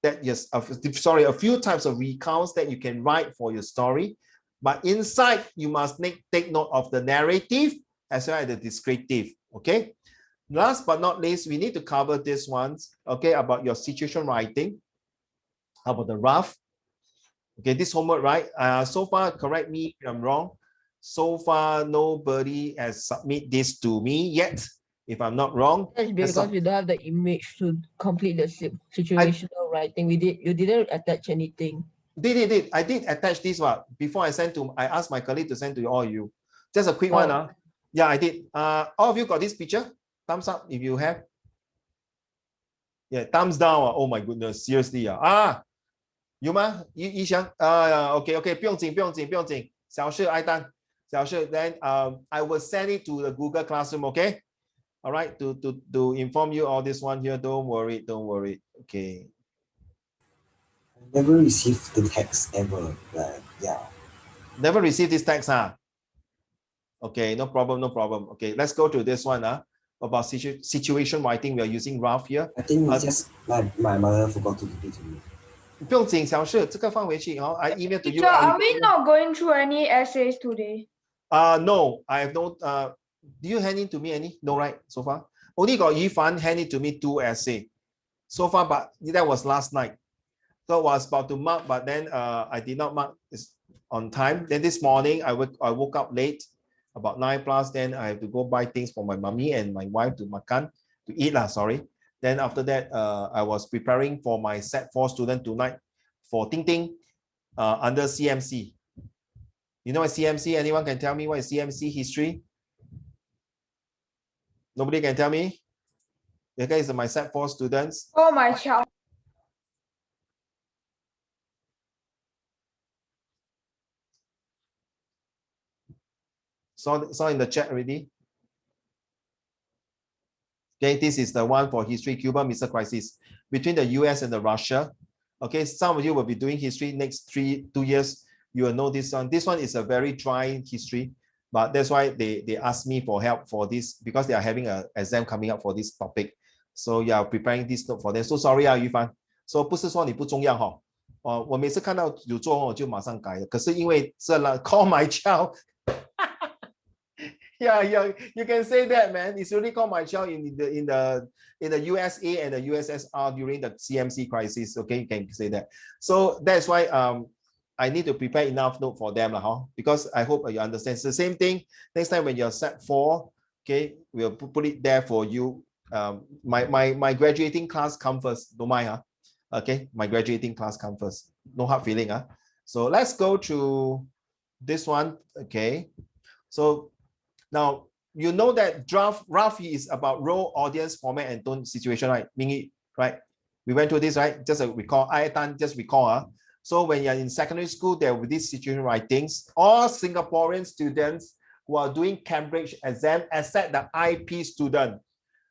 that a few types of recounts that you can write for your story. But inside, you must take note of the narrative as well as the descriptive. Okay. Last but not least, we need to cover this ones. Okay, about your situation writing. How about the rough? Okay, this homework, right? So far, correct me if I'm wrong. So far, nobody has submitted this to me yet. If I'm not wrong, that's because you don't have the image to complete the situational writing. You didn't attach anything. I did attach this one before I asked my colleague to send to all of you. Just a quick one. Yeah, I did. All of you got this picture? Thumbs up if you have. Yeah, thumbs down. Oh my goodness, seriously. 有吗？一翔？OK，不用紧，小事爱单。Xiaoshi, then I will send it to the Google Classroom, okay? All right, to inform you all this one here. Don't worry, don't worry. Okay. Never received the text ever, but yeah. Never received this text, huh? Okay, no problem, no problem. Okay, let's go to this one, about situation writing. We are using Ralph here. I think it's just my mother forgot to give it to me. 不用紧，小事，这个放回去哦。I email to you. Teacher, are we not going through any essays today? No, I have no. Do you hand it to me any? No, right? So far, only got Yifan hand it to me 2 essay. So far, but that was last night. So I was about to mark, but then I did not mark this on time. Then this morning I woke up late, about 9 plus. Then I have to go buy things for my mommy and my wife to makan, to eat lah. Sorry. Then after that, I was preparing for my Set 4 student tonight for Ting Ting under CMC. You know what CMC? Anyone can tell me what is CMC history? Nobody can tell me? Okay, so my Set 4 students. Oh, my child. Saw in the chat already. Okay, this is the one for history, Cuban Missile Crisis between the US and the Russia. Okay, some of you will be doing history next 2 years. You will know this one. This one is a very dry history, but that's why they asked me for help for this because they are having an exam coming up for this topic. So yeah, preparing this note for them. So sorry, Yufan. So 不是说你不重要哈。我每次看到有做我就马上改了。可是因为这了 call my child. Yeah, you can say that, man. It's really called my child in the USA and the USSR during the CMC crisis. Okay, you can say that. So that's why I need to prepare enough note for them, because I hope you understand. It's the same thing. Next time when you're Set 4, okay, we'll put it there for you. My graduating class come first. Don't mind, huh? Okay, my graduating class come first. No hard feeling, huh? So let's go to this one. Okay, so now you know that draft is about role, audience, format, and tone situation, right? Mingy, right? We went through this, right? Just recall. Just recall. So when you're in secondary school, there will be these situation writings. All Singaporean students who are doing Cambridge exam, except the IP student.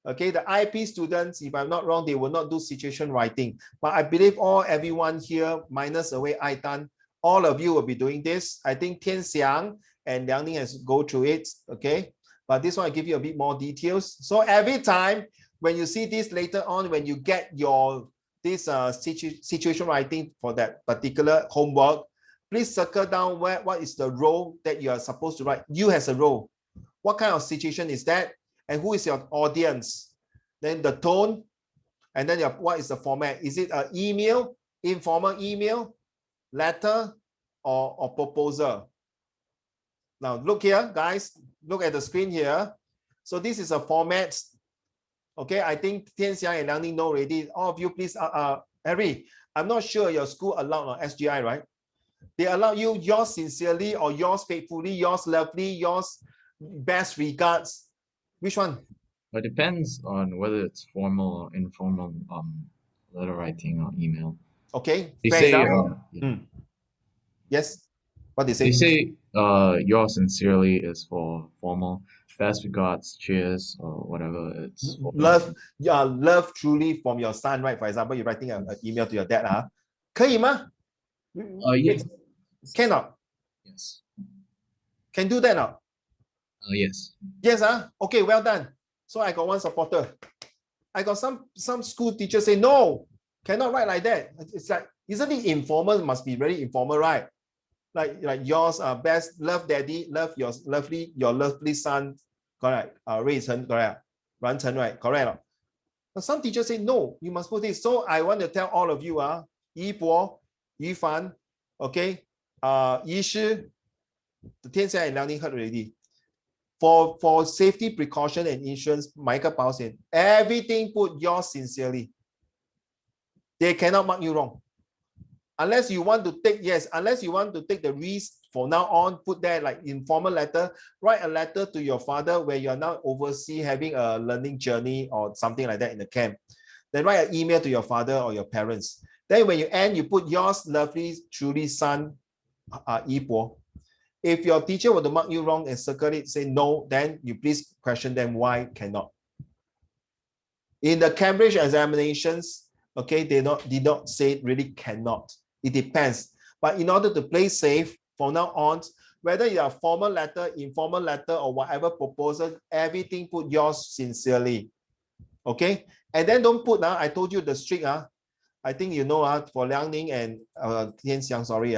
Okay, the IP students, if I'm not wrong, they will not do situation writing. But I believe everyone here, minus away Aitan, all of you will be doing this. I think Tian Xiang and Liang Ning has go through it. Okay, but this one I give you a bit more details. So every time when you see this later on, when you get your this situation writing for that particular homework, please circle down what is the role that you are supposed to write. You has a role. What kind of situation is that? And who is your audience? Then the tone, and then what is the format? Is it an email, informal email, letter, or proposal? Now look here, guys. Look at the screen here. So this is a format. Okay, I think Tian Xiang and Liang Ning know already. All of you, please, Harry, I'm not sure your school allowed on SGI, right? They allow you yours sincerely or yours faithfully, yours lovely, yours best regards. Which one? It depends on whether it's formal or informal letter writing or email. Okay, they fair say, enough. Yes, what they say? They say yours sincerely is for formal. Best regards, cheers, or whatever it's for. Love truly from your son, right? For example, you're writing an email to your dad, 可以吗? Yes. Cannot? Yes. Can do that now? Yes. Yes, okay, well done. So I got one supporter. I got some school teachers say, no, cannot write like that. It's like, isn't it informal? It must be very informal, right? Like yours, best, love daddy, love your lovely son, correct? Rui Chen, correct? Ran Chen, right? Correct. But some teachers say, no, you must put this. So I want to tell all of you, Yi Bo, Yi Fan, okay, Yi Shi, the Tian Xiang and Liang Ning heard already. For safety precaution and insurance, Michael Pausen, everything put yours sincerely. They cannot mark you wrong. Unless you want to take, unless you want to take the risk for now on, put there like informal letter, write a letter to your father where you are now overseas having a learning journey or something like that in the camp. Then write an email to your father or your parents. Then when you end, you put yours lovely, truly son, Yi Bo. If your teacher were to mark you wrong and circle it, say no, then you please question them why cannot. In the Cambridge examinations, okay, did not say really cannot. It depends. But in order to play safe, from now on, whether you are formal letter, informal letter, or whatever proposal, everything put yours sincerely. Okay? And then don't put, I told you the strict, I think you know, for Liang Ning and Tian Xiang, sorry,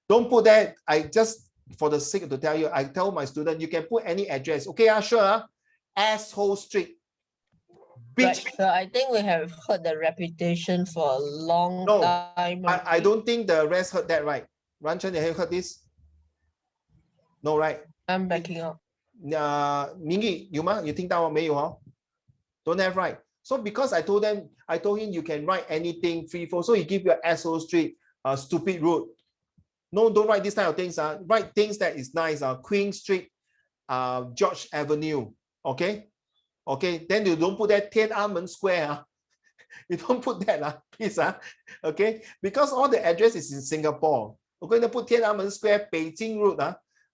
don't put that. I just, for the sake to tell you, I tell my student, you can put any address. Okay, sure. Asshole strict. Right, so I think we have heard the reputation for a long time. I don't think the rest heard that, right? Ran Chen, have you heard this? No, right? I'm backing up. 明义有吗？有听到吗？没有哦。Don't have, right? So because I told him you can write anything free flow. So he give you an asshole street, stupid road. No, don't write this type of things. Write things that is nice. Queen Street, George Avenue. Okay. Okay, then you don't put that Tiananmen Square. You don't put that, please. Okay, because all the address is in Singapore. We're going to put Tiananmen Square, Beijing Road.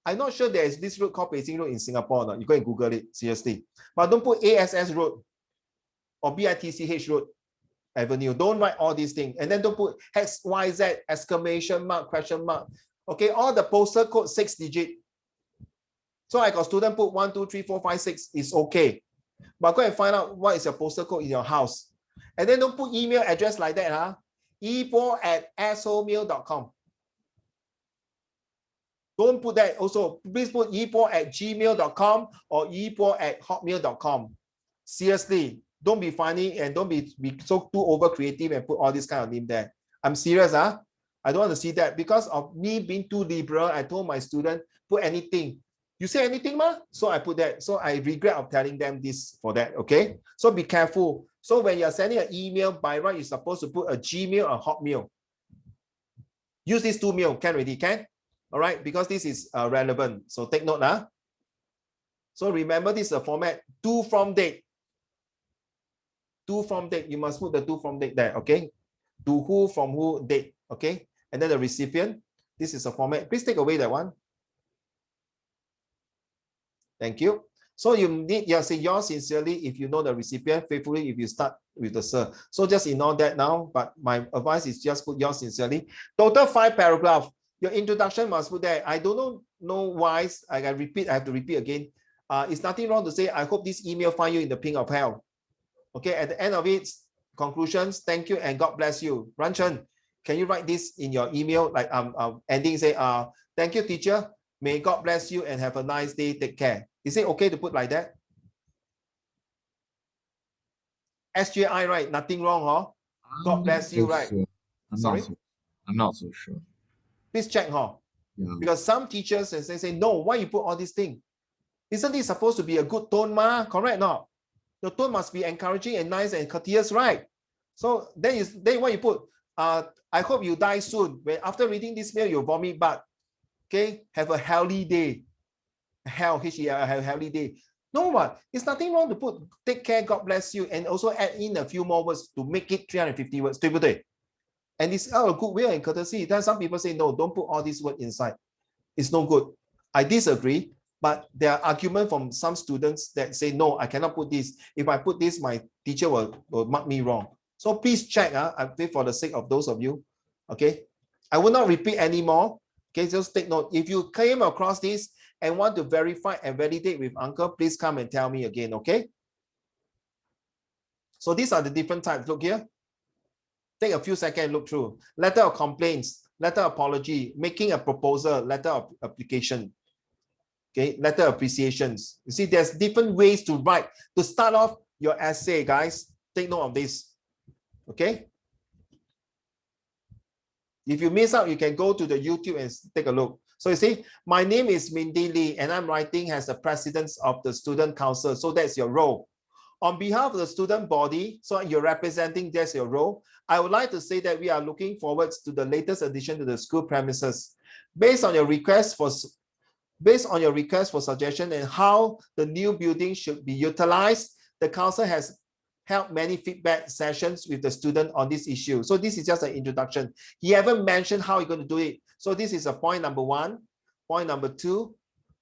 I'm not sure there is this road called Beijing Road in Singapore. You go and Google it, seriously. But don't put ASS Road or BITCH Road Avenue. Don't write all these things. And then don't put XYZ, exclamation mark, question mark. Okay, all the postal code 6 digit. So I got student put 1, 2, 3, 4, 5, 6 is okay. But go and find out what is your postal code in your house. And then don't put email address like that. epo@assholemail.com. Don't put that also. Please put epo@gmail.com or epo@hotmail.com. Seriously, don't be funny and don't be so too over creative and put all this kind of name there. I'm serious. I don't want to see that. Because of me being too liberal, I told my student, put anything. You say anything, ma? So I put that. So I regret of telling them this for that, okay? So be careful. So when you're sending an email, by right, you're supposed to put a Gmail or Hotmail. Use these two mail, can already, can? All right, because this is relevant. So take note, So remember this is a format, to from date. To from date, you must put the to from date there, okay? To who, from who, date, okay? And then the recipient, this is a format. Please take away that one. Thank you. So you need, say yours sincerely if you know the recipient, faithfully if you start with the sir. So just ignore that now, but my advice is just put yours sincerely. Total 5 paragraphs. Your introduction must put there. I don't know why, I have to repeat again. It's nothing wrong to say, I hope this email find you in the pink of hell. Okay, at the end of it, conclusions, thank you and God bless you. Ran Chen, can you write this in your email, like ending, say, thank you, teacher. May God bless you and have a nice day. Take care. Is it okay to put like that? SJI, right? Nothing wrong, huh? God bless you, right? Sorry? I'm not so sure. Please check, huh? Yeah. Because some teachers say, no, why you put all these things? Isn't it supposed to be a good tone, ma? Correct, no? The tone must be encouraging and nice and courteous, right? So then what you put? I hope you die soon. When after reading this mail, you vomit back. Okay, have a healthy day. Have a healthy day. No what? It's nothing wrong to put take care, God bless you, and also add in a few more words to make it 350 words. And it's a goodwill and courtesy. Then some people say, no, don't put all these words inside. It's no good. I disagree, but there are arguments from some students that say, no, I cannot put this. If I put this, my teacher will mark me wrong. So please check. I pray for the sake of those of you. Okay. I will not repeat anymore. Okay, just take note. If you came across this and want to verify and validate with Uncle, please come and tell me again, okay? So these are the different types. Look here. Take a few seconds, look through. Letter of complaints, letter of apology, making a proposal, letter of application, okay, letter of appreciations. You see, there's different ways to write. To start off your essay, guys, take note of this, okay? If you miss out, you can go to the YouTube and take a look. So you see, my name is Mindy Lee, and I'm writing as the president of the student council. So that's your role. On behalf of the student body, so you're representing, that's your role. I would like to say that we are looking forward to the latest addition to the school premises. Based on your request for suggestion and how the new building should be utilized, the council has held many feedback sessions with the student on this issue. So this is just an introduction. He haven't mentioned how you're going to do it. So this is a point number 1. point number 2,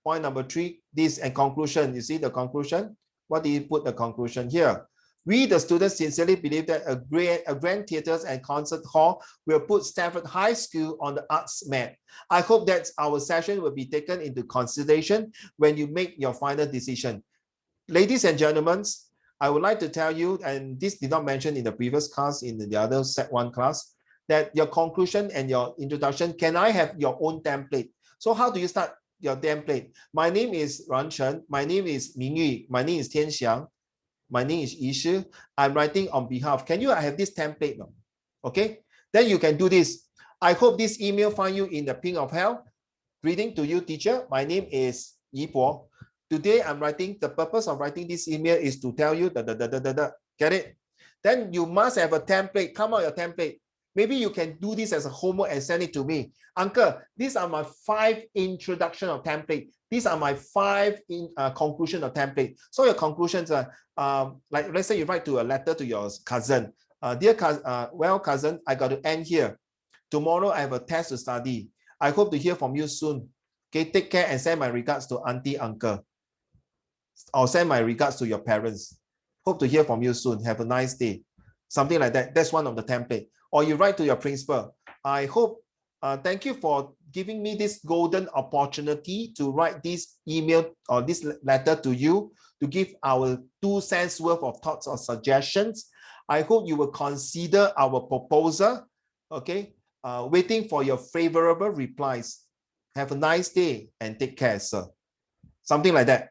point number 3, this and conclusion. You see the conclusion? What do you put the conclusion here? We, the students, sincerely believe that a grand theaters and concert hall will put Stanford High School on the arts map. I hope that our session will be taken into consideration when you make your final decision. Ladies and gentlemen, I would like to tell you, and this did not mention in the previous class, in the other Set 1 class, that your conclusion and your introduction, can I have your own template? So how do you start your template? My name is Ran Chen. My name is Ming Yu. My name is Tian Xiang. My name is Yi Shi. I'm writing on behalf. Can you have this template? Okay, then you can do this. I hope this email find you in the ping of hell. Greeting to you, teacher. My name is Yi Po. Today I'm writing, the purpose of writing this email is to tell you get it? Then you must have a template. Come out your template. Maybe you can do this as a homework and send it to me. Uncle, these are my 5 introduction of template. These are my 5 conclusion of template. So your conclusions are, like let's say you write to a letter to your cousin. Dear cousin, well cousin, I got to end here. Tomorrow I have a test to study. I hope to hear from you soon. Okay, take care and send my regards to auntie, uncle. Or send my regards to your parents. Hope to hear from you soon. Have a nice day. Something like that. That's one of the template. Or you write to your principal. I hope, thank you for giving me this golden opportunity to write this email or this letter to you to give our 2 cents worth of thoughts or suggestions. I hope you will consider our proposal. Okay, waiting for your favorable replies. Have a nice day and take care, sir. Something like that.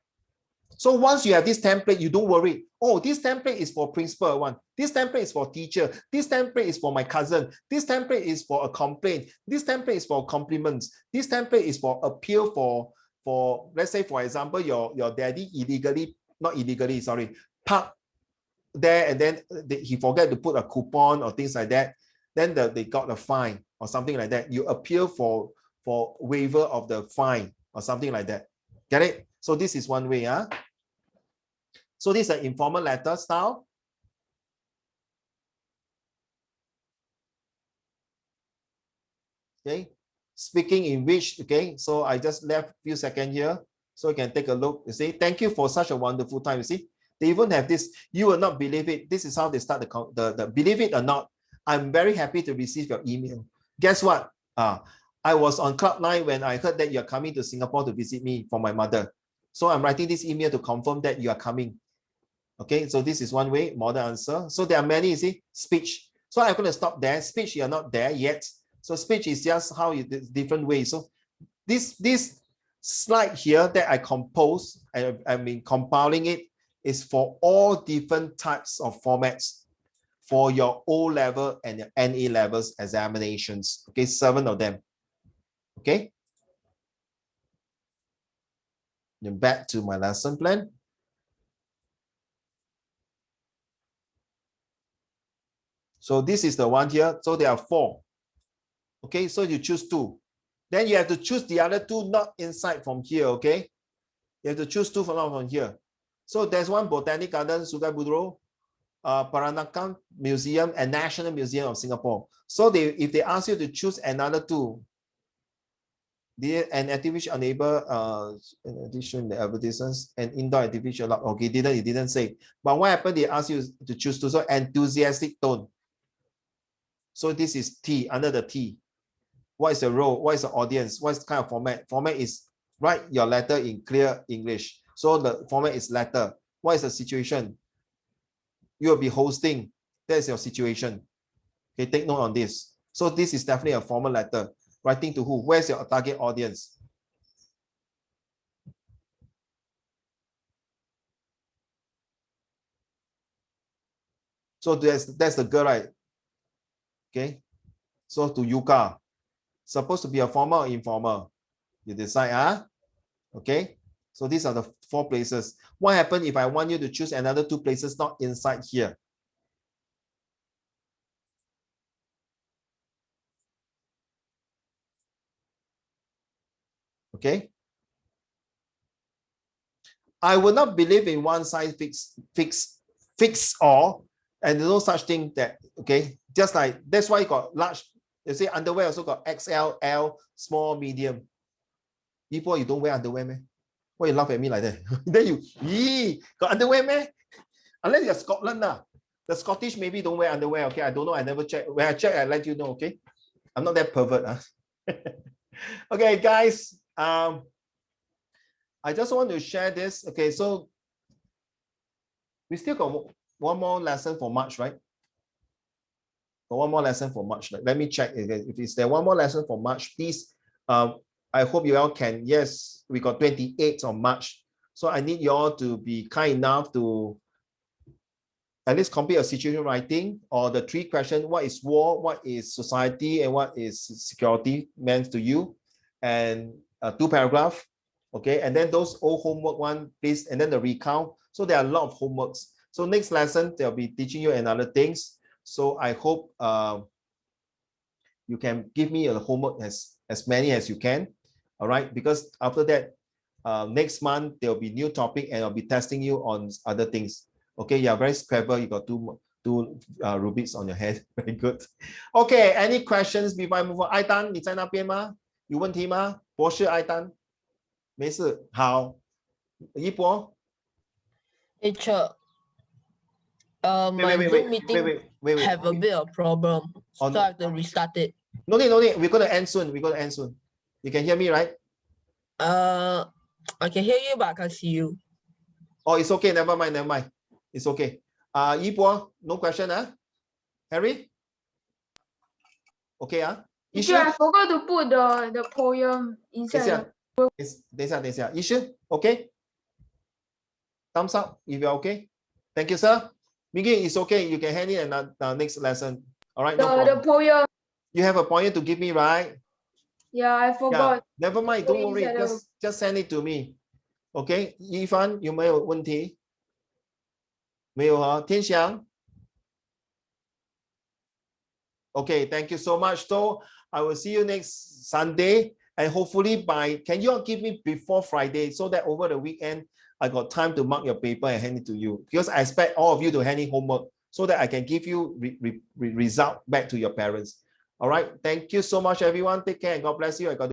So once you have this template, you don't worry. Oh, this template is for principal one. This template is for teacher. This template is for my cousin. This template is for a complaint. This template is for compliments. This template is for appeal for let's say, for example, your daddy parked there and then he forgot to put a coupon or things like that. Then they got a fine or something like that. You appeal for waiver of the fine or something like that. Get it? So this is one way. So this is an informal letter style. Okay, speaking in which, okay, so I just left a few seconds here so you can take a look. You see, thank you for such a wonderful time. You see, they even have this, you will not believe it. This is how they start the believe it or not, I'm very happy to receive your email. Guess what? I was on Cloud 9 when I heard that you're coming to Singapore to visit me for my mother. So I'm writing this email to confirm that you are coming. Okay, so this is one way, model answer. So there are many, you see, speech. So I'm going to stop there. Speech, you're not there yet. So speech is just how you different ways. So this slide here that I compose, I mean compiling it, is for all different types of formats for your O-level and your NA levels examinations. Okay, 7 of them. Okay. Then back to my lesson plan. So this is the one here. So there are 4. Okay, so you choose 2. Then you have to choose the other 2 not inside from here. Okay, you have to choose 2 from here. So there's one Botanic Garden, Sungai Buloh, Peranakan Museum, and National Museum of Singapore. So if they ask you to choose another 2, an activity enable in addition the advertisements and indoor activity allowed. Okay, it didn't say. But what happened? They ask you to choose 2. So enthusiastic tone. So this is T, under the T. What is the role? What is the audience? What is the kind of format? Format is write your letter in clear English. So the format is letter. What is the situation? You will be hosting. That is your situation. Okay, take note on this. So this is definitely a formal letter. Writing to who? Where's your target audience? So that's the girl, right? Okay. So to Yuka, supposed to be a formal or informal? You decide, Okay. So these are the 4 places. What happens if I want you to choose another 2 places not inside here? Okay. I will not believe in one size fix all, and no such thing that, okay, just like that's why you got large, you see underwear also got XL, L, small, medium. People, you don't wear underwear, man. Why you laugh at me like that? Then you, got underwear, man? Unless you're Scotland, the Scottish maybe don't wear underwear, okay? I don't know, I never check. When I check, I let you know, okay? I'm not that pervert. Okay, guys, I just want to share this. Okay, so we still got one more lesson for March, right? One more lesson for March. Let me check if it's there. One more lesson for March, please. I hope you all can. Yes, we got 28th of March. So I need you all to be kind enough to at least complete a situation writing or the 3 questions. What is war? What is society? And what is security meant to you? And 2 paragraphs. Okay, and then those old homework one, please, and then the recount. So there are a lot of homeworks. So next lesson, they'll be teaching you another things. So I hope you can give me a homework as many as you can. All right, because after that, next month, there'll be new topic and I'll be testing you on other things. Okay, you're very clever. You got two rubies on your head. Very good. Okay, any questions before I move on? 艾丹，你在那边吗？有问题吗？博士艾丹，没事，好。一博。Teacher, my Zoom meeting have a bit of problem, so I have to restart it. No need. We're going to end soon. You can hear me, right? I can hear you, but I can't see you. Oh, it's okay. Never mind. It's okay. Yi Bo, no question, Harry? Okay, Teacher, I forgot to put the poem inside. 等一下， Ishu, okay? Thumbs up if you're okay. Thank you, sir. Miggy, it's okay. You can hand in the next lesson. All right, no problem. The poem. You have a poem to give me, right? Yeah, I forgot. Yeah, never mind. Don't worry. Just send it to me. Okay, 一帆有没有问题？没有啊，天祥。Okay, thank you so much. So I will see you next Sunday, and hopefully can you all give me before Friday so that over the weekend I got time to mark your paper and hand it to you, because I expect all of you to hand in homework so that I can give you result back to your parents. All right, thank you so much, everyone. Take care and God bless you. I got